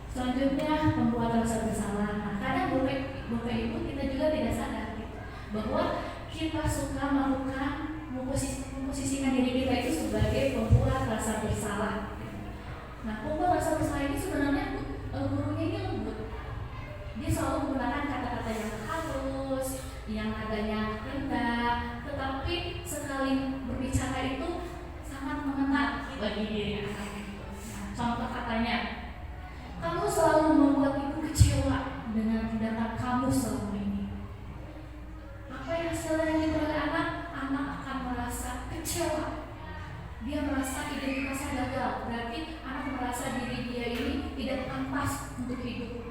Selanjutnya pembuat rasa bersalah. Nah, kadang Bapak Ibu kita juga tidak sadar gitu, bahwa kita suka melakukan memposisikan diri kita itu sebagai pembuat rasa bersalah. Nah, pembuat rasa bersalah ini sebenarnya gurunya ini lembut. Dia selalu menggunakan kata-kata yang halus, yang nadanya rendah, tetapi sekali berbicara itu sangat mengena bagi diri anak itu. Nah, contoh katanya, kamu selalu membuat ibu kecewa dengan tindakan kamu selama ini. Apa yang hasilnya diperoleh anak? Anak akan merasa kecewa. Dia merasa identitasnya gagal. Berarti anak merasa diri dia ini tidak pantas untuk hidup.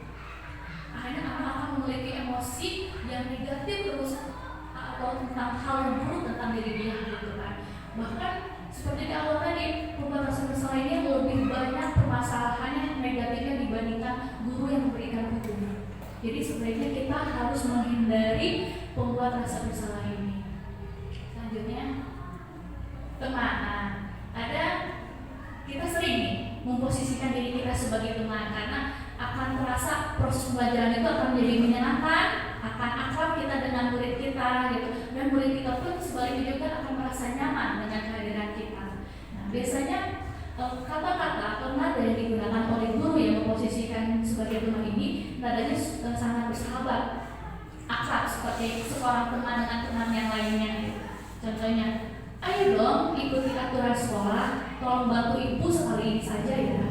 Akhirnya anak akan memiliki emosi yang negatif terus atau tentang hal yang buruk tentang diri dia gitu kan. Bahkan seperti di awal tadi, pembuat rasa bersalah ini lebih banyak permasalahannya negatifnya dibandingkan guru yang memberikan hukum. Jadi sebaiknya kita harus menghindari pembuat rasa bersalah ini. Selanjutnya, teman. Nah, ada kita sering nih memposisikan diri kita sebagai teman karena akan terasa proses pembelajaran itu akan menjadi menyenangkan, akan akrab kita dengan murid kita gitu, dan murid kita pun sebaliknya juga akan merasa nyaman dengan kehadiran kita. Nah, biasanya kata-kata atau nada yang digunakan oleh guru yang memposisikan sebagai teman ini nadanya sangat bersahabat, akrab seperti seorang teman dengan teman yang lainnya. Contohnya, ayo dong ikuti aturan sekolah, tolong bantu ibu sekali ini saja ya.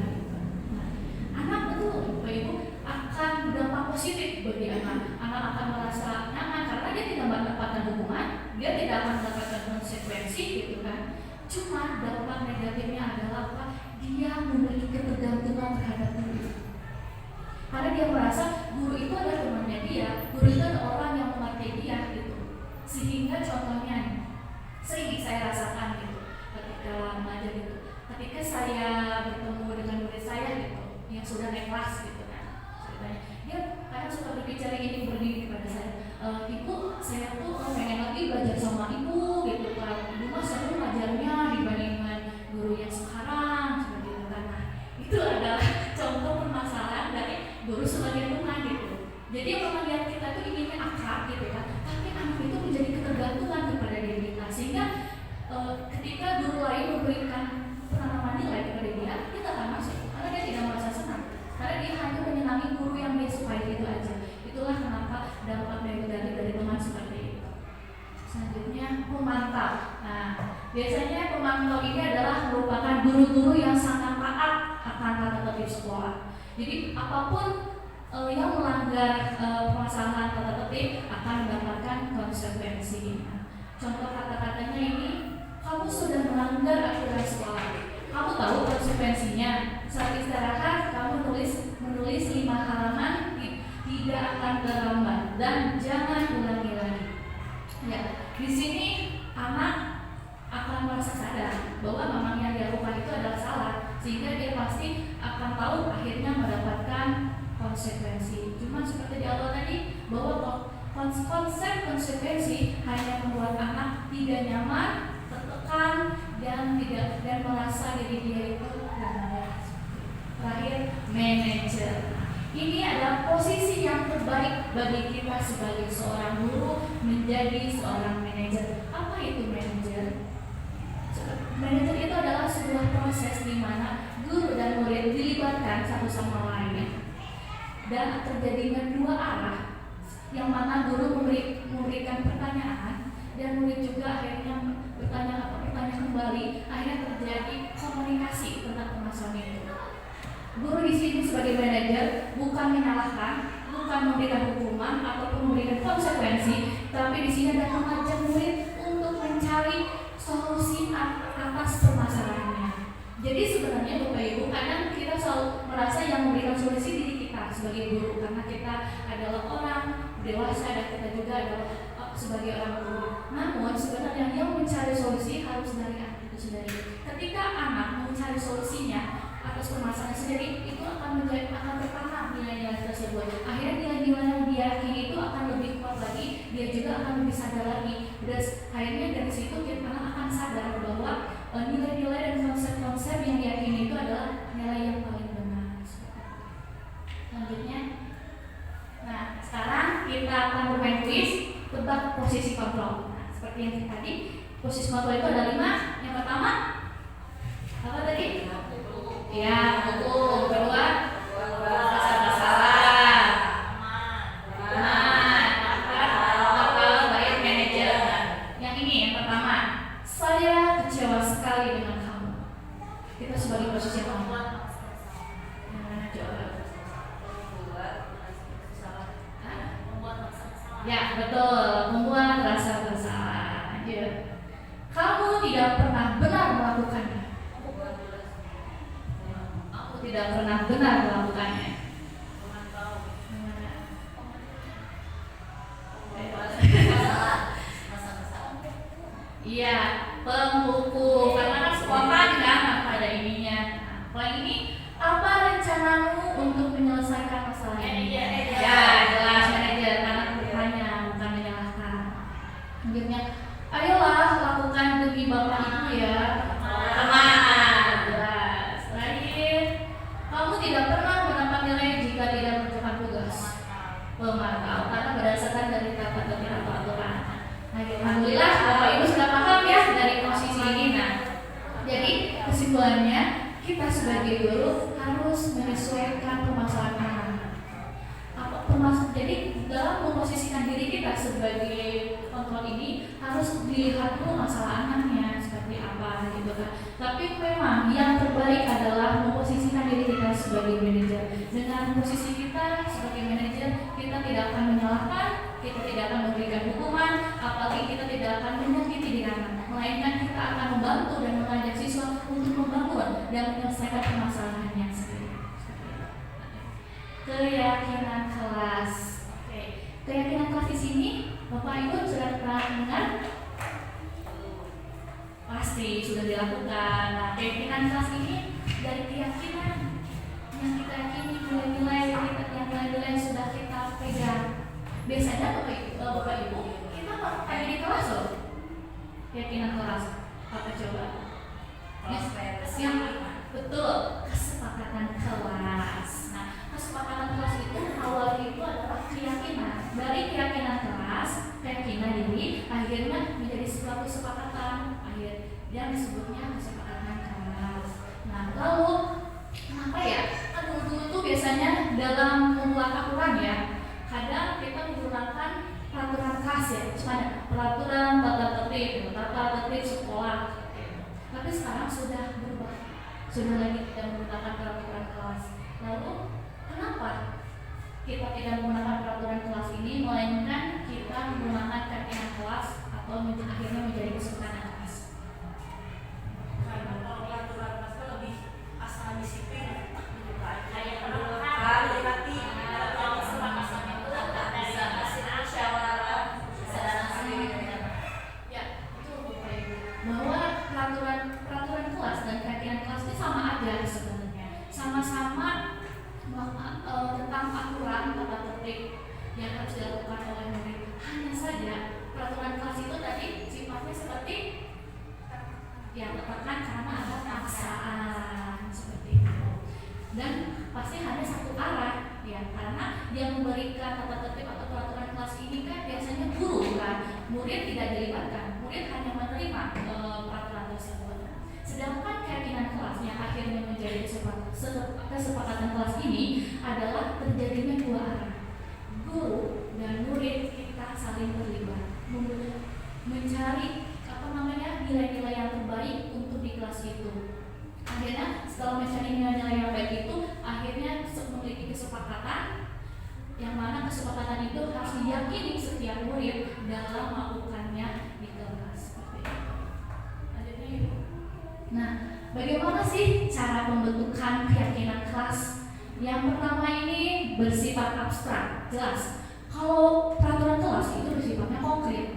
Anak betul, Bapak Ibu, akan berdampak positif bagi anak. Anak akan merasa nyaman karena dia tidak mendapatkan hukuman, dia tidak akan mendapatkan konsekuensi gitu kan. Cuma dampak negatifnya adalah apa? Dia memiliki ketergantungan terhadap guru. Karena dia merasa guru itu adalah temannya dia, guru itu adalah orang yang mengerti dia gitu. Sehingga contohnya sering saya rasakan gitu ketika mengajar gitu. Ketika saya bertemu dengan murid saya gitu, yang sudah naik kelas gitu kan, ceritanya dia kadang suka berbicara ini berdiri kepada saya, ibu saya tuh pengen lagi belajar sama ibu gitu kan, ibu mah seru ngajarnya dibandingkan guru yang sekarang seperti itu kan. Nah, itu adalah contoh permasalahan dari guru sebagai teman gitu. Jadi orang lihat kita tuh inginnya akrab gitu kan, tapi anak itu menjadi ketergantungan kepada diri kita, sehingga ketika guru lain memberikan penanaman nilai kepada dia, kita akan masuk karena dia tidak merasa senang, karena dia hanya menyenangi guru yang dia sukai itu aja. Itulah kenapa dampak negatif dari teman seperti itu. Selanjutnya pemantau. Nah, biasanya pemantau ini adalah merupakan guru-guru yang sangat taat akan tata tertib sekolah. Jadi apapun yang melanggar permasalahan tata tertib akan mendapatkan konsekuensi. Nah, contoh kata-katanya ini, kamu sudah melanggar aturan sekolah. Kamu tahu konsekuensinya. Saat istirahat kamu menulis 5 halaman, tidak akan terlambat dan jangan ulangi lagi. Ya, di sini anak akan merasa sadar bahwa memang yang dia lakukan itu adalah salah, sehingga dia pasti akan tahu akhirnya mendapatkan konsekuensi. Cuma seperti di awal tadi, bahwa konsep konsekuensi hanya membuat anak tidak nyaman, tertekan, dan merasa diri dia itu rendah. Terakhir, manajer. Ini adalah posisi yang terbaik bagi kita sebagai seorang guru menjadi seorang manajer. Apa itu manajer? Manajer itu adalah sebuah proses di mana guru dan murid dilibatkan satu sama lain dan terjadinya 2 arah, yang mana guru memberikan pertanyaan dan murid juga akhirnya bertanya kembali, akhirnya terjadi komunikasi tentang permasalahan itu. Guru di sini sebagai manajer bukan menyalahkan, bukan memberikan hukuman ataupun memberikan konsekuensi, tapi di sini adalah mengajak murid untuk mencari solusi atas permasalahannya. Jadi sebenarnya Bapak Ibu, kadang kita selalu merasa yang memberikan solusi diri kita sebagai guru, karena kita adalah orang dewasa dan kita juga adalah sebagai orang guru. Namun sebenarnya yang mencari solusi harus dari anak itu sendiri. Ketika anak mencari solusinya atas permasalahan sendiri, itu akan tertanam nilai-nilai tersebut. Akhirnya nilai-nilai yang dia yakini itu akan lebih kuat lagi, dia juga akan lebih sadar lagi. Dan akhirnya dari situ anak akan sadar bahwa nilai-nilai dan konsep-konsep yang diyakini itu adalah nilai yang paling benar. Selanjutnya, nah sekarang kita akan bermain quiz tebak posisi kontrol. Nah, seperti yang tadi, posisi kontrol itu ada 5. Yang pertama, apa tadi? Ya, hukum. Kedua, rasa bersalah. Baik manajer. Yang ini yang pertama, saya kecewa sekali dengan kamu. Kita sebagai posisi kontrol. Nah, coba. Ya, betul. Membuat rasa bersalah. Lanjut. Kamu tidak pernah benar melakukannya. Aku tidak pernah benar melakukannya. Iya, penghukum. Karena kan spontan kan pada ininya. Nah, kalau ini, apa rencanamu untuk menyelesaikan masalah ini? Ya, jelas manajer, karena bertanya bukan menyalahkan. Lanjutnya, ayolah lakukan demi bapak ibu ya. Aman, jelas. Terakhir, kamu tidak pernah mendapat nilai jika tidak mengerjakan tugas. Pemantau, karena berdasarkan dari tata tertib atau aturan. Nah, alhamdulillah bapak ibu sudah paham ya dari posisi ini. Nah, jadi kesimpulannya, kita sebagai guru harus menyesuaikan permasalahan anak. Jadi dalam memposisikan diri kita sebagai kontrol ini harus dilihat dulu masalah anaknya seperti apa gitu kan. Tapi memang yang terbaik adalah memposisikan diri kita sebagai manajer. Dengan posisi kita sebagai manajer, kita tidak akan menyalahkan, kita tidak akan memberikan hukuman, apalagi kita tidak akan menyakiti diri anak. Melainkan kita akan membantu dan mengajak siswa untuk membangun dan menyelesaikan permasalahannya sendiri. Keyakinan kelas. Oke. Keyakinan kelas di sini, Bapak Ibu sudah pernah dengar? Pasti sudah dilakukan. Nah, keyakinan kelas ini dari keyakinan yang kita yakini, nilai-nilai yang sudah kita pegang. Biasanya Bapak Ibu kita pakai di kelas loh. Keyakinan kelas. Apa coba? Yang betul, kesepakatan kelas. Nah, kesepakatan kelas itu awalnya itu adalah keyakinan. Dari keyakinan kelas, keyakinan ini akhirnya menjadi suatu kesepakatan. Yang disebutnya kesepakatan kelas. Nah, lalu kenapa ya? Kan dulu tuh biasanya dalam membuat aturan ya, kadang kita menggunakan peraturan kelas ya, misalnya peraturan tata tertib sekolah. Tapi sekarang sudah berubah, sudah lagi tidak menggunakan peraturan kelas. Lalu Kenapa kita tidak menggunakan peraturan kelas ini, melainkan kita menggunakan keyakinan kelas atau akhirnya menjadi kesepakatan kelas? Karena kalau peraturan kelas kan lebih asal disiplin gitu kan. Kayak Iya. hati kalau kesepakatan itu nggak bisa hasil musyawarah Ya, itu Bapak Ibu. Bahwa peraturan kelas dan keyakinan kelas itu sama aja sebenarnya. Sama-sama tentang aturan tata tertib yang harus dilakukan oleh murid. Hanya saja peraturan kelas itu tadi sifatnya seperti yang katakan karena ada paksaan seperti itu. Dan pasti hanya satu arah ya, karena yang memberikan tata tertib atau peraturan kelas ini kan biasanya guru kan, murid tidak dilibatkan, murid hanya menerima peraturan tersebut. Sedangkan keyakinan kelas yang akhirnya menjadi kesepakatan kelas ini adalah terjadinya dua arah, guru dan murid kita saling terlibat, mencari nilai-nilai yang terbaik untuk di kelas itu. Akhirnya setelah mencari nilai-nilai yang baik itu, akhirnya memiliki kesepakatan yang mana kesepakatan itu harus diyakini setiap murid dalam melakukannya di kelas. Seperti itu. Lanjutnya Ibu. Nah, bagaimana sih cara pembentukan keyakinan kelas? Yang pertama ini bersifat abstrak, jelas. Kalau peraturan kelas itu bersifatnya konkret.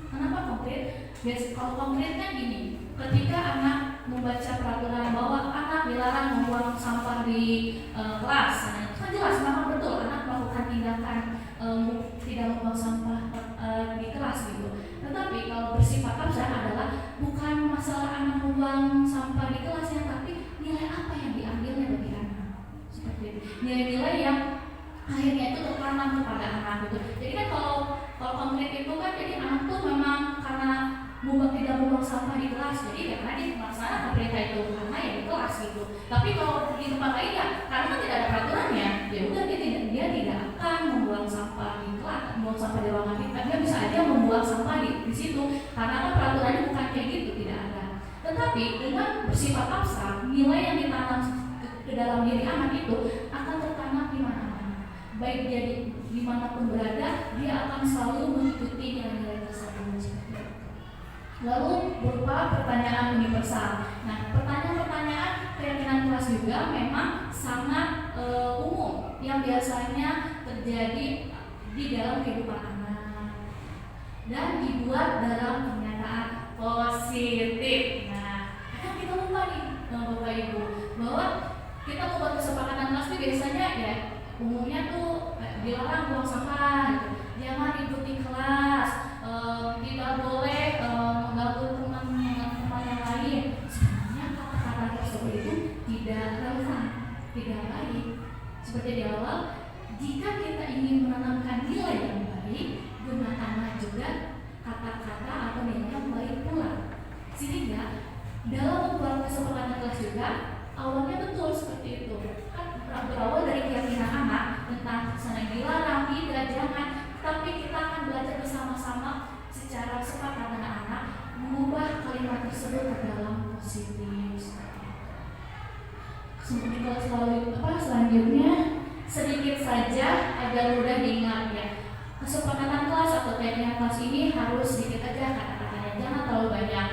Kenapa konkret? Kalau konkretnya gini, ketika anak membaca peraturan bahwa anak dilarang membuang sampah di kelas, nah, itu kan jelas, memang betul anak melakukan tindakan tidak membuang sampah di kelas gitu. Tetapi kalau bersifat abstrak adalah bukan masalah anak membuang sampah di kelasnya, tapi nilai apa yang diambilnya bagi anak. Seperti itu. Nilai-nilai yang akhirnya itu tertanam kepada anak gitu. Jadi kan kalau konkret itu kan jadi anak tuh memang karena tidak membuang sampah di kelas, jadi ya karena dia melaksanakan perintah itu karena ya di kelas gitu. Tapi kalau di tempat lain ya karena tidak ada peraturannya, ya udah dia tidak akan membuang sampah di kelas, membuang sampah di ruangan kita. Dia bisa aja membuang sampah di situ karena kan peraturannya bukan kayak gitu, tidak ada. Tetapi dengan bersifat abstrak, nilai yang ditanam ke dalam diri anak itu akan tertanam di mana-mana. Baik dia dimanapun berada, dia akan selalu mengikuti nilai-nilai tersebut. Lalu berupa pertanyaan universal. Nah, pertanyaan-pertanyaan keyakinan kelas juga memang sangat umum yang biasanya terjadi di dalam kehidupan anak dan dibuat dalam pernyataan positif. Nah, kadang kita lupa nih, Bapak Ibu, bahwa kita membuat kesepakatan kelas itu biasanya ya umumnya tuh dilarang buang sampah, gitu. Jangan ikuti kelas, tidak boleh mengganggu teman-teman yang lain. Sebenarnya kata-kata tersebut itu tidak relevan, tidak baik. Seperti di awal, jika kita ingin menanamkan nilai yang baik, gunakanlah juga kata-kata atau nilai yang baik pula. Sehingga dalam membuat kesepakatan kelas juga awalnya betul seperti itu. Kan berawal dari keyakinan anak tentang sana dilarang, tidak, jangan. Tapi kita akan belajar bersama-sama secara sepakat dengan anak mengubah kalimat tersebut ke dalam positif. Selanjutnya sedikit saja agar mudah diingat ya. Kesepakatan kelas atau keyakinan kelas ini harus sedikit aja kata-katanya, jangan terlalu banyak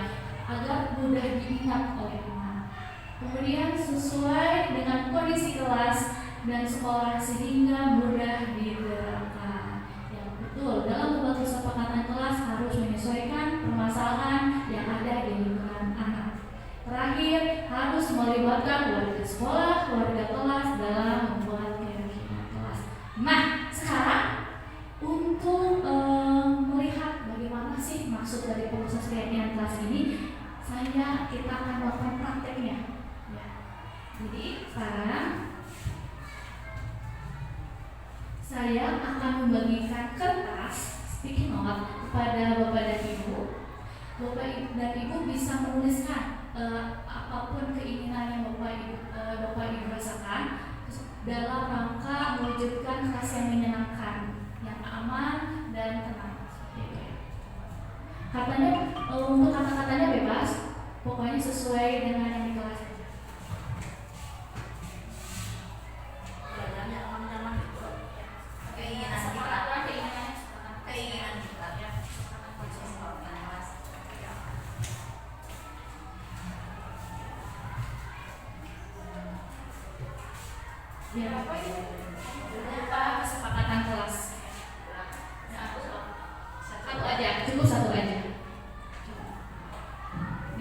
agar mudah diingat oleh anak. Kemudian sesuai dengan kondisi kelas dan sekolah sehingga mudah diterapkan. Betul, dalam membuat kesepakatan kelas harus menyesuaikan permasalahan yang ada di lingkungan anak. Terakhir, harus melibatkan warga sekolah, warga kelas dalam membuat keyakinan kelas. Nah, sekarang untuk melihat bagaimana sih maksud dari proses keyakinan kelas ini, kita akan melakukan prakteknya. Ya. Jadi sekarang saya akan membagikan kertas sticky note kepada Bapak dan Ibu. Bapak dan Ibu bisa menuliskan apapun keinginan yang Bapak Ibu rasakan dalam rangka mewujudkan kelas yang menyenangkan, yang aman dan tenang. Katanya untuk kata-katanya bebas, pokoknya sesuai dengan yang di kelas. biar apa ya? Berupa kesepakatan kelas. Satu aja, cukup satu aja.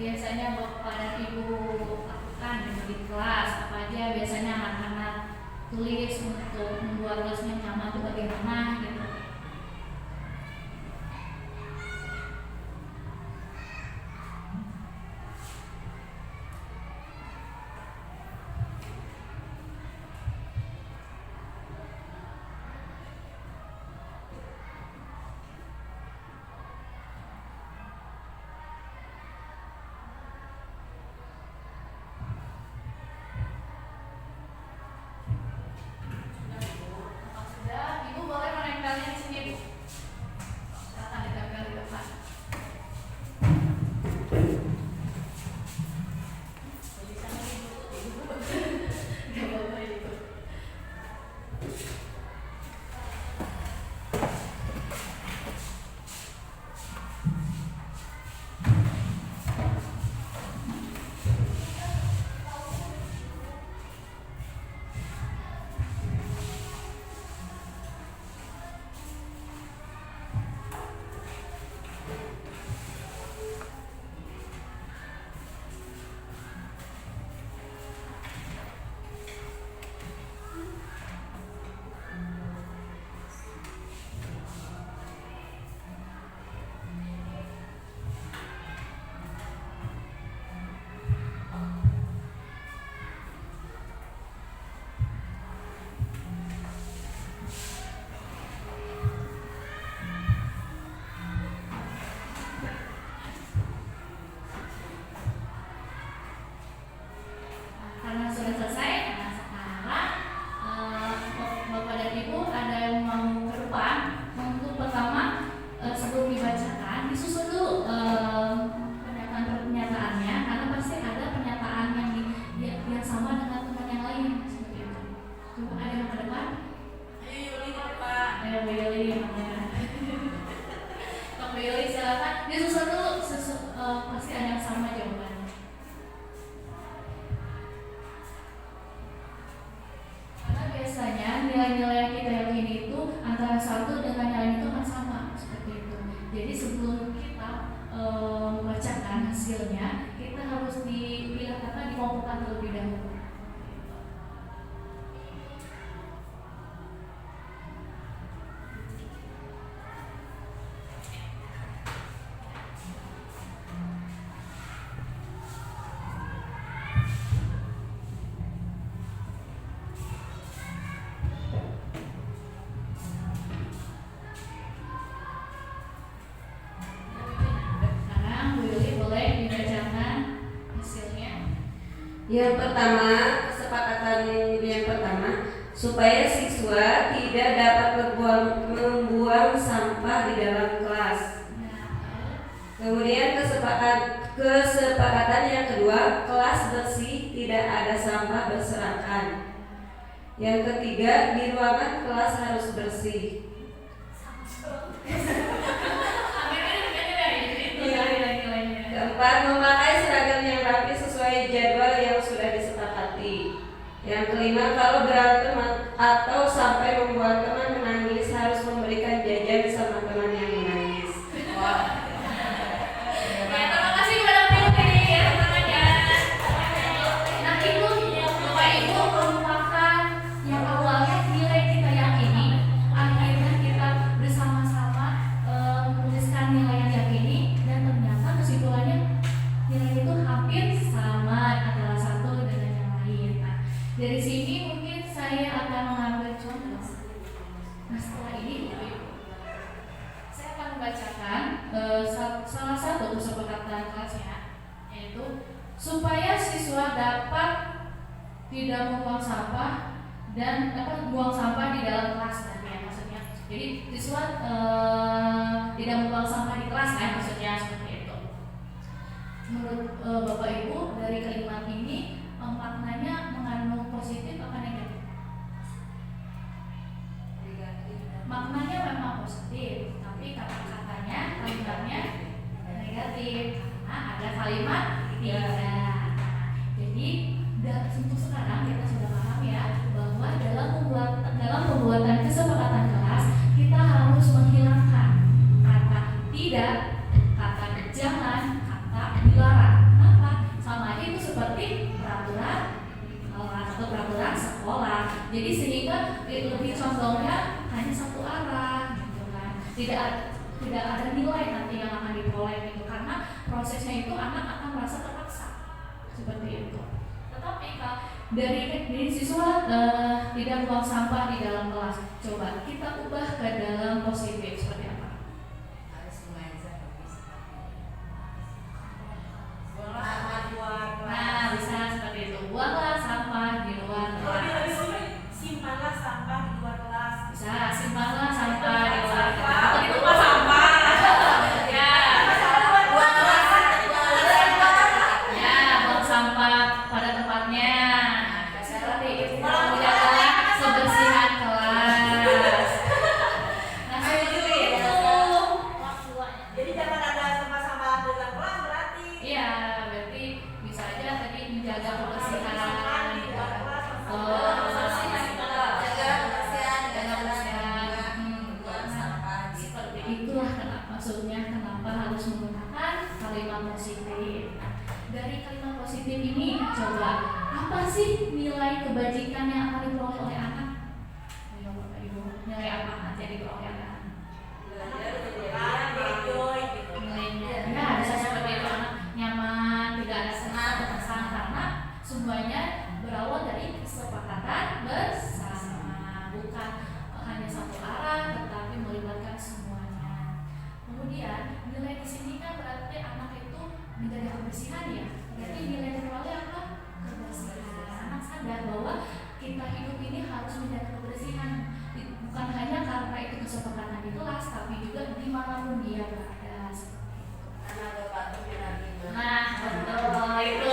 Biasanya Bapak dan Ibu lakukan di kelas apa aja biasanya anak-anak tulis untuk membuat kelasnya nyaman itu bagaimana gitu. Sudah, Ibu boleh menempelnya di sini, Bu. Silakan ditempel di depan. Gak apa-apa itu. Karena sudah selesai, nah sekarang Bapak dan Ibu ada yang mau ke depan. Untuk pertama sebelum dibacakan disusun dulu pernyataan-pernyataannya karena pasti ada pernyataan yang sama dengan teman yang lain seperti itu. Coba ada yang ke depan? Ayo Yuli ke depan. Ayo Bu Yuli, Pak Bu Yuli silakan disusun dulu pasti ada yang sama jawabannya. Karena biasanya nilai-nilai yang kita yakini itu antara satu dengan yang lain itu akan sama seperti itu. Jadi sebelum kita membacakan hasilnya, kita harus dipilih kata dikelompokkan terlebih dahulu. Sekarang Bu Yuli boleh dibacakan hasilnya. Yang pertama, kesepakatan yang pertama, supaya siswa tidak dapat membuang sampah di dalam kelas. Kemudian kesepakatan yang kedua, kelas bersih, tidak ada sampah berserakan. Yang ketiga, di ruangan kelas harus bersih. Keempat, memakai seragam yang rapi sesuai jadwal yang sudah disepakati. Yang kelima, kalau berantem atau sampai membuat teman menangis harus memberikan jajan sama teman yang menangis. Wah. Terima kasih kepada Bu Yuli ya teman-teman. Nah itu Bapak Ibu merupakan yang awalnya nilai kita yakini, akhirnya kita bersama-sama menuliskan nilai yang yakini dan ternyata kesimpulannya nilai itu hampir sama antara satu dengan yang lain. Nah, dari sini mungkin saya akan mengambil contoh. Nah setelah ini saya akan membacakan salah satu kesepakatan kelasnya, yaitu supaya siswa dapat tidak membuang sampah dan dapat buang sampah di dalam kelas nanti ya maksudnya. Jadi siswa tidak membuang sampah di kelas kan maksudnya seperti itu. Menurut Bapak Ibu dari kalimat ini maknanya mengandung positif apa negatif? Maknanya memang positif, tapi kata-katanya kalimatnya negatif karena ada kalimat tidak. Jadi untuk sekarang kita sudah paham ya bahwa bahwa dalam pembuatan kesepakatan kelas kita harus menghilangkan kata tidak, kata jangan, kata dilarang. Kenapa? Sama aja itu seperti peraturan kelas atau peraturan sekolah. Jadi sehingga lebih condongnya hanya satu arah, gitu kan. Tidak ada nilai nanti yang akan diperoleh gitu, karena prosesnya itu anak akan merasa terpaksa seperti itu. Tetapi dari siswa tidak buang sampah di dalam kelas, coba kita ubah ke dalam positif seperti apa? Nah, bisa seperti itu. Buanglah sampah di luar kelas. Simpanlah sampah di luar kelas. Bisa, simpanlah sampah di luar kelas. Atau di tempat sampah. Ya. Ya, buang sampah pada tempatnya. Seperti itu. Menjaga kebersihan kelas. Nah, seperti itu. Jadi jangan ada sampah-sampah di dalam kelas berarti. Iya, berarti bisa aja tadi menjaga kebersihan. Seperti itulah maksudnya kenapa harus menggunakan kalimat positif. Dari kalimat positif ini, coba apa sih nilai kebajikan yang akan diperoleh oleh anak? Ayo Bapak Ibu, nilai apa nanti yang diperoleh oleh anak? Nilainya, ya bisa seperti itu, anak nyaman, tidak ada kesan karena semuanya berawal dari kesepakatan bersama, bukan hanya satu arah, tetapi melibatkan semuanya. Kemudian nilai di sini kan berarti anak itu menjaga kebersihan ya. Jadi nilai terperoleh apa? Kebersihan. Anak sadar bahwa kita hidup ini harus menjaga kebersihan, bukan hanya karena itu kesepakatan di kelas, tapi juga dimanapun dia berada. Nah, betul itu.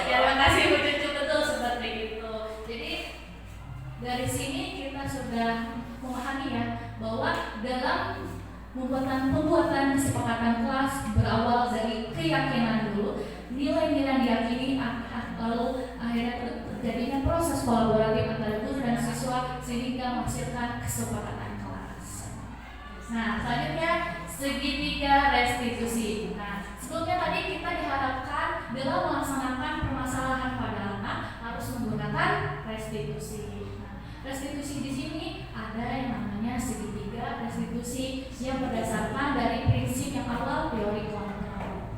Ya, terima kasih Bu Cucu, betul seperti itu. Jadi dari sini kita sudah memahami ya bahwa dalam pembuatan kesepakatan kelas berawal dari keyakinan dulu, nilai-nilai diyakini lalu akhirnya terjadinya proses kolaboratif antara guru dan siswa sehingga menghasilkan kesepakatan kelas. Nah, selanjutnya segitiga restitusi. Nah, sebelumnya tadi kita diharapkan dalam melaksanakan permasalahan pada anak harus menggunakan restitusi. Nah, restitusi di sini ada yang namanya segitiga restitusi yang berdasarkan dari prinsip yang awal teori kontrol.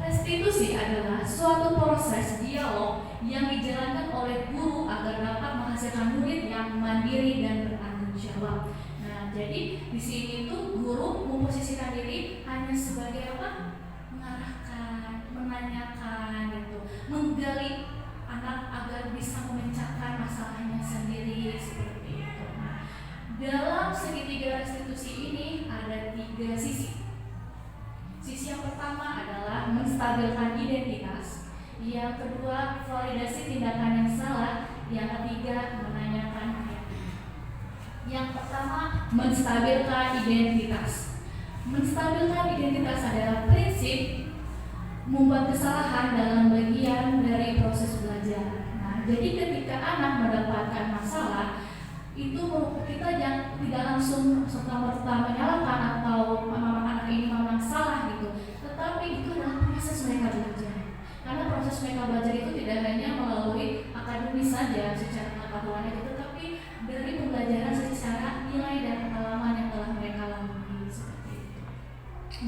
Restitusi adalah suatu proses dialog yang dijalankan oleh guru agar dapat menghasilkan murid yang mandiri dan bertanggung jawab. Nah, jadi di sini tuh guru memposisikan diri hanya sebagai apa? Mengarahkan, menanyakan gitu, menggali anak agar bisa memecahkan masalahnya sendiri seperti itu. Nah, dalam segitiga restitusi ini ada 3 sisi. Sisi yang pertama adalah menstabilkan identitas, yang kedua validasi tindakan yang salah, yang ketiga menanyakan. Yang pertama, menstabilkan identitas. Menstabilkan identitas adalah prinsip membuat kesalahan dalam bagian dari proses belajar. Nah, jadi ketika anak mendapatkan masalah, itu kita tidak langsung serta-merta menyalahkan atau anak ini memang salah gitu, tetapi itu adalah proses mereka belajar. Karena proses mereka belajar itu tidak hanya melalui akademis saja secara pengetahuannya gitu, tapi dari pembelajaran secara nilai dan pengalaman yang telah mereka lalui seperti itu.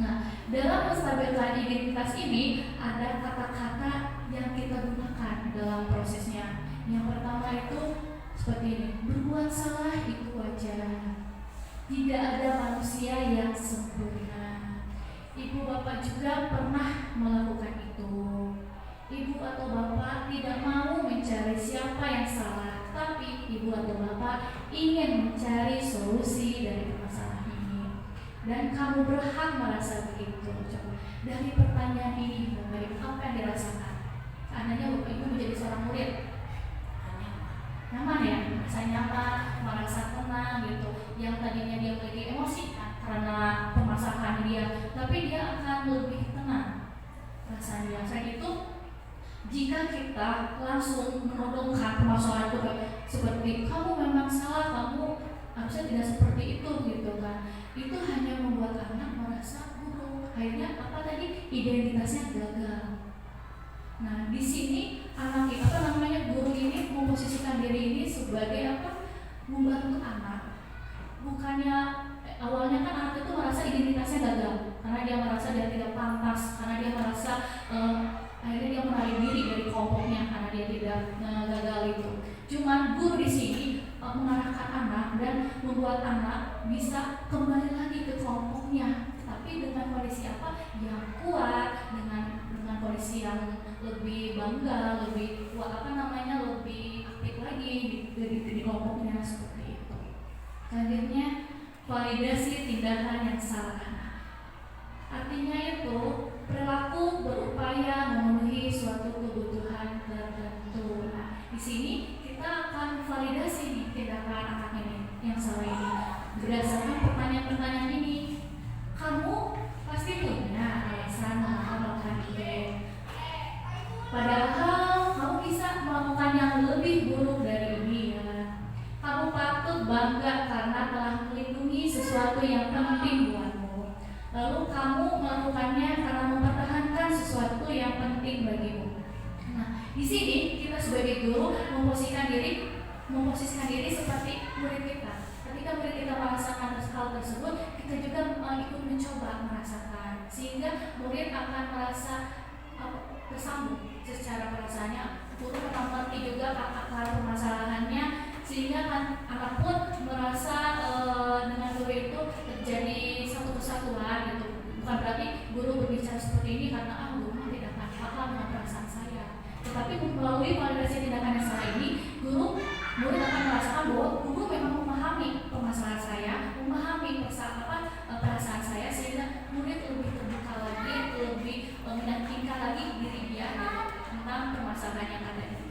Nah, dalam menstabilkan identitas ini ada kata-kata yang kita gunakan dalam prosesnya. Yang pertama itu seperti ini, berbuat salah itu wajar. Tidak ada manusia yang sempurna. Ibu bapak juga pernah melakukan itu. Ibu atau bapak tidak mau mencari siapa yang salah, tapi ibu atau bapak ingin mencari solusi dari permasalahan ini. Dan kamu berhak merasa begitu. Coba dari pertanyaan ini, Bapak Ibu, apa yang dirasakan? Seandainya Bapak Ibu menjadi seorang murid, nyaman ya, merasa nyaman, merasa tenang gitu. Yang tadinya dia lagi emosi karena permasalahan dia, tapi dia akan lebih tenang rasanya. Selain itu Jika kita langsung menodongkan permasalahan itu seperti kamu memang salah, kamu harusnya tidak seperti itu gitu kan, itu hanya membuat anak merasa buruk. Akhirnya apa tadi, identitasnya gagal. Nah di sini guru ini memposisikan diri ini sebagai apa, membantu anak. Bukannya awalnya kan anak itu merasa identitasnya gagal karena dia merasa dia tidak pantas, karena dia merasa akhirnya dia menarik diri dari kelompoknya karena dia tidak gagal itu. Cuman guru di sini mengarahkan anak dan membuat anak bisa kembali lagi ke kelompoknya, tapi dengan kondisi apa yang kuat, dengan kondisi yang lebih bangga, lebih lebih aktif lagi di kelompoknya seperti itu. Selanjutnya validasi tindakan yang salah. Artinya itu perilaku berupaya memenuhi suatu kebutuhan tertentu. Nah, di sini kita akan validasi nih tindakan anak ini yang salah ini berdasarkan pertanyaan-pertanyaan ini. Kamu pasti punya alasan mengapa melakukan itu. Padahal kamu bisa melakukan yang lebih buruk dari ini ya. Kamu patut bangga karena telah melindungi sesuatu yang penting buatmu. Lalu kamu melakukannya karena mempertahankan sesuatu yang penting bagimu. Nah, di sini kita sebagai guru memposisikan diri seperti murid kita. Ketika murid kita merasakan hal tersebut, kita juga ikut mencoba merasakan, sehingga murid akan merasa tersambung secara perasaannya. Guru mengerti juga akar permasalahannya, sehingga kan anak pun merasa dengan guru itu terjadi satu kesatuan gitu. Bukan berarti guru berbicara seperti ini karena guru tidak akan paham dengan perasaan saya, tetapi melalui validasi tindakan yang salah ini, murid akan merasakan bahwa guru memang memahami permasalahan saya, memahami perasaan saya, sehingga murid lebih terbuka lagi, lebih meyakinkan lagi diri dia tentang permasalahan yang ada itu.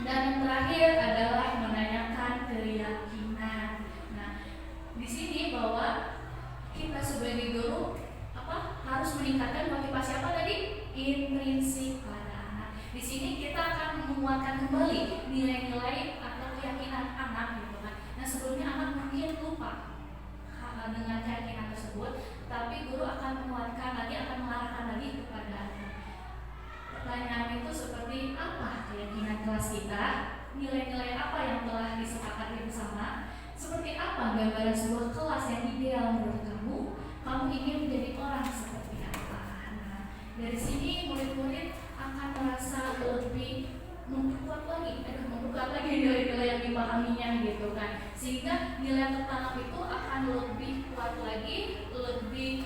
Dan yang terakhir adalah menanyakan keyakinan. Nah, di sini bahwa kita sebagai guru harus meningkatkan motivasi apa tadi? Intrinsik pada anak. Di sini kita akan menguatkan kembali nilai-nilai atau keyakinan anak gitu kan. Nah, sebelumnya anak mungkin lupa dengan keyakinan tersebut, tapi guru akan menguatkan lagi, akan mengarahkan lagi kepada anak. Pertanyaan itu seperti apa keyakinan kelas kita? Nilai-nilai apa yang telah disepakati bersama? Seperti apa gambaran sebuah kelas yang ideal menurut kamu? Kamu ingin menjadi orang seperti apa? Nah, dari sini murid-murid akan merasa lebih memperkuat lagi nilai-nilai yang dipahaminya gitu kan, sehingga nilai yang tertanam itu akan lebih kuat lagi, lebih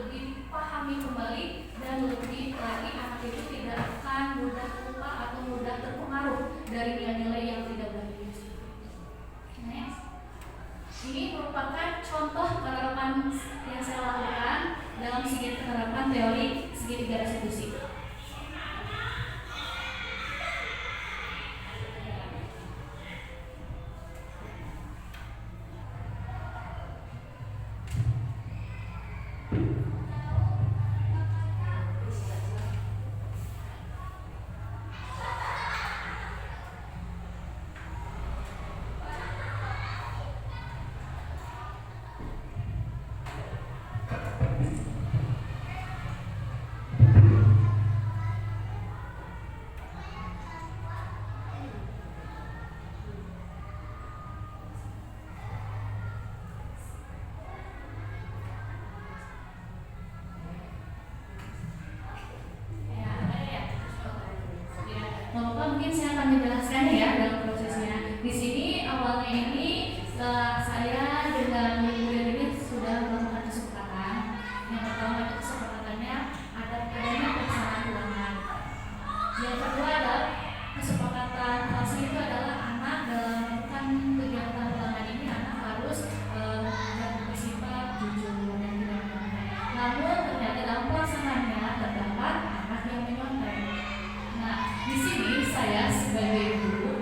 dipahami kembali, dan lebih lagi anak itu tidak akan mudah lupa atau mudah terpengaruh dari nilai-nilai yang tidak baik. Next. Ini merupakan contoh penerapan yang saya lakukan dalam segi penerapan teori segitiga restitusi. Mungkin saya akan menjelaskan ya dalam prosesnya. Di sini awalnya ini saya dengan murid ini sudah melakukan kesepakatan. Yang pertama itu kesepakatannya adanya pelaksanaan ulangan. Yang kedua adalah kesepakatan kelasnya itu adalah anak dalam melakukan kegiatan ulangan ini anak harus bersifat jujur dan tidak menyontek. Namun ternyata dalam pelaksanaannya terdapat anak yang menyontek. Nah, di sini saya sebagai guru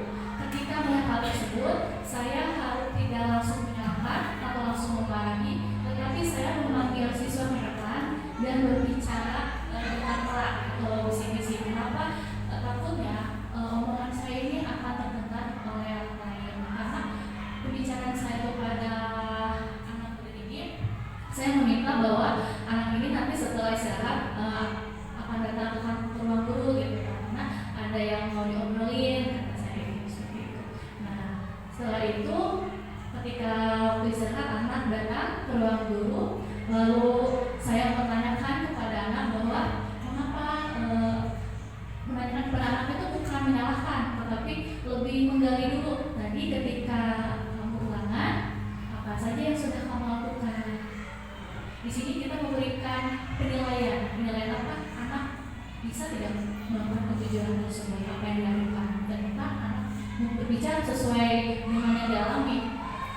kejujuran tersebut apa yang dilakukan. Ternyata anak berbicara sesuai dengan yang dialami.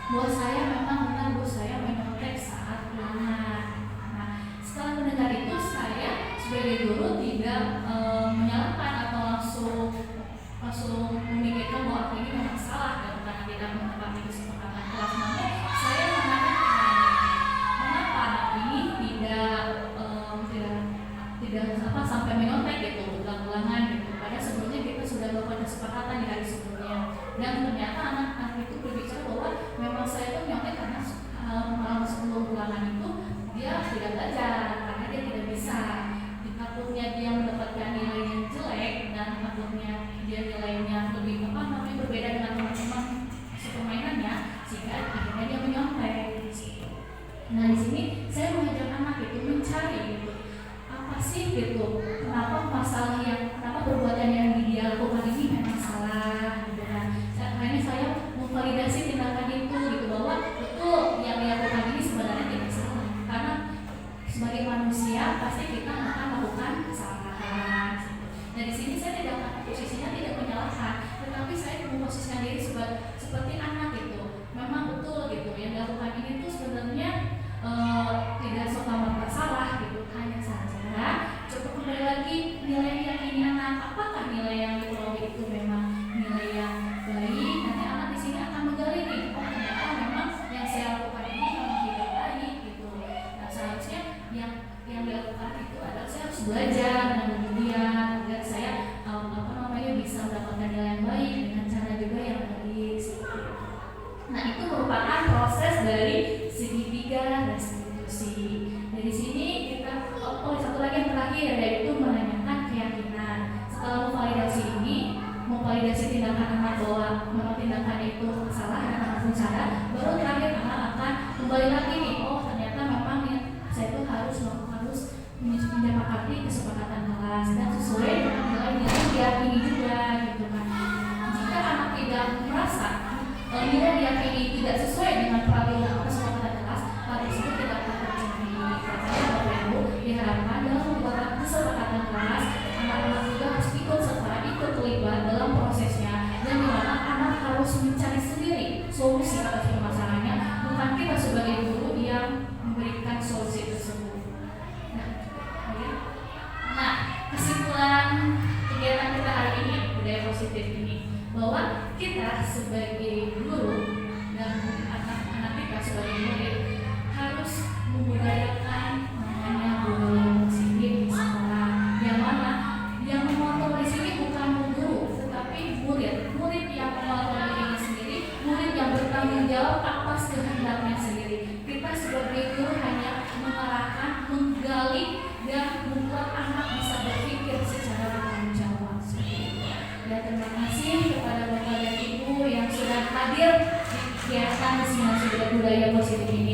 Bahwa saya memang benar, bahwa saya menyontek saat ulangan. Nah, setelah mendengar itu saya sebagai guru tidak menyalahkan atau langsung memikirkan bahwa ini memang salah dan karena tidak menepati kesepakatan kelas. Namun saya menanyakan mengapa anak ini tidak sampai menyontek gitu, ulang-ulangan gitu. Padahal sebelumnya kita sudah melakukan kesepakatan di hari sebelumnya. Dan ternyata anak-anak itu berbicara bahwa memang saya tuh nyontek karena malam sebelum ulangan itu dia tidak belajar karena dia tidak bisa. Takutnya dia mendapatkan nilai yang jelek dan takutnya dia nilainya lebih berbeda dengan teman-teman sepermainannya, sehingga akhirnya dia menyontek. Nah di sini saya mengajak anak itu mencari gitu, apa sih gitu, kenapa perbuatan yang dia lakukan ini memang salah gitu kan. Akhirnya saya memvalidasi tindakan itu gitu, bahwa betul yang dia lakukan ini sebenarnya tidak salah, karena sebagai manusia pasti kita akan melakukan kesalahan. Nah di sini saya posisinya tidak menyalahkan, tetapi saya memposisikan diri seperti anak gitu. Memang betul gitu yang dilakukan ini tuh sebenarnya tidak serta-merta salah gitu, hanya saja coba kembali lagi nilai yang ini anak, apakah nilai yang diperoleh itu memang nilai yang baik. Nanti anak di sini akan menggali nih, oh ternyata memang yang saya lakukan ini memang tidak baik gitu. Nah seharusnya yang dilakukan itu adalah saya harus belajar dengan kemudian agar saya bisa mendapatkan nilai yang baik dengan cara juga yang baik. Nah itu merupakan proses dari segitiga restitusi. Dari sini kita satu lagi yang terakhir, yaitu menanyakan keyakinan. Setelah memvalidasi tindakan anak bahwa memang tindakan itu salah dan anak pun sadar, baru terakhir anak akan kembali lagi nih, oh ternyata memang saya itu harus menyepakati kesepakatan kelas dan sesuai dengan nilai-nilai diyakini juga gitu kan. Jika anak tidak merasa nilai diyakini tidak sesuai dengan peraturan kesepakatan kelas, hal tersebut tidak akan terjadi. Makanya Bapak Ibu diharapkan dalam membuat kesepakatan kelas, anak-anak juga harus ikut terlibat dalam prosesnya, dan dimana anak harus mencari sendiri solusi atas permasalahannya, bukan kita sebagai guru yang memberikan solusi tersebut. Nah, kesimpulan kegiatan kita hari ini, budaya positif ini, bahwa kita sebagai guru dan anak-anak kita sebagai murid harus membudayakan namanya budaya positif di sekolah. Yang mana yang memotor di sini bukan guru, tetapi murid yang mengelola dirinya sendiri, murid yang bertanggung jawab atas kehendaknya sendiri. Kita sebagai guru hanya mengarahkan, menggali, dan membuat anak bisa berpikir secara bertanggung jawab. Dan terima kasih kepada Bapak dan Ibu yang sudah hadir di kegiatan Simulasi Budaya Positif ini.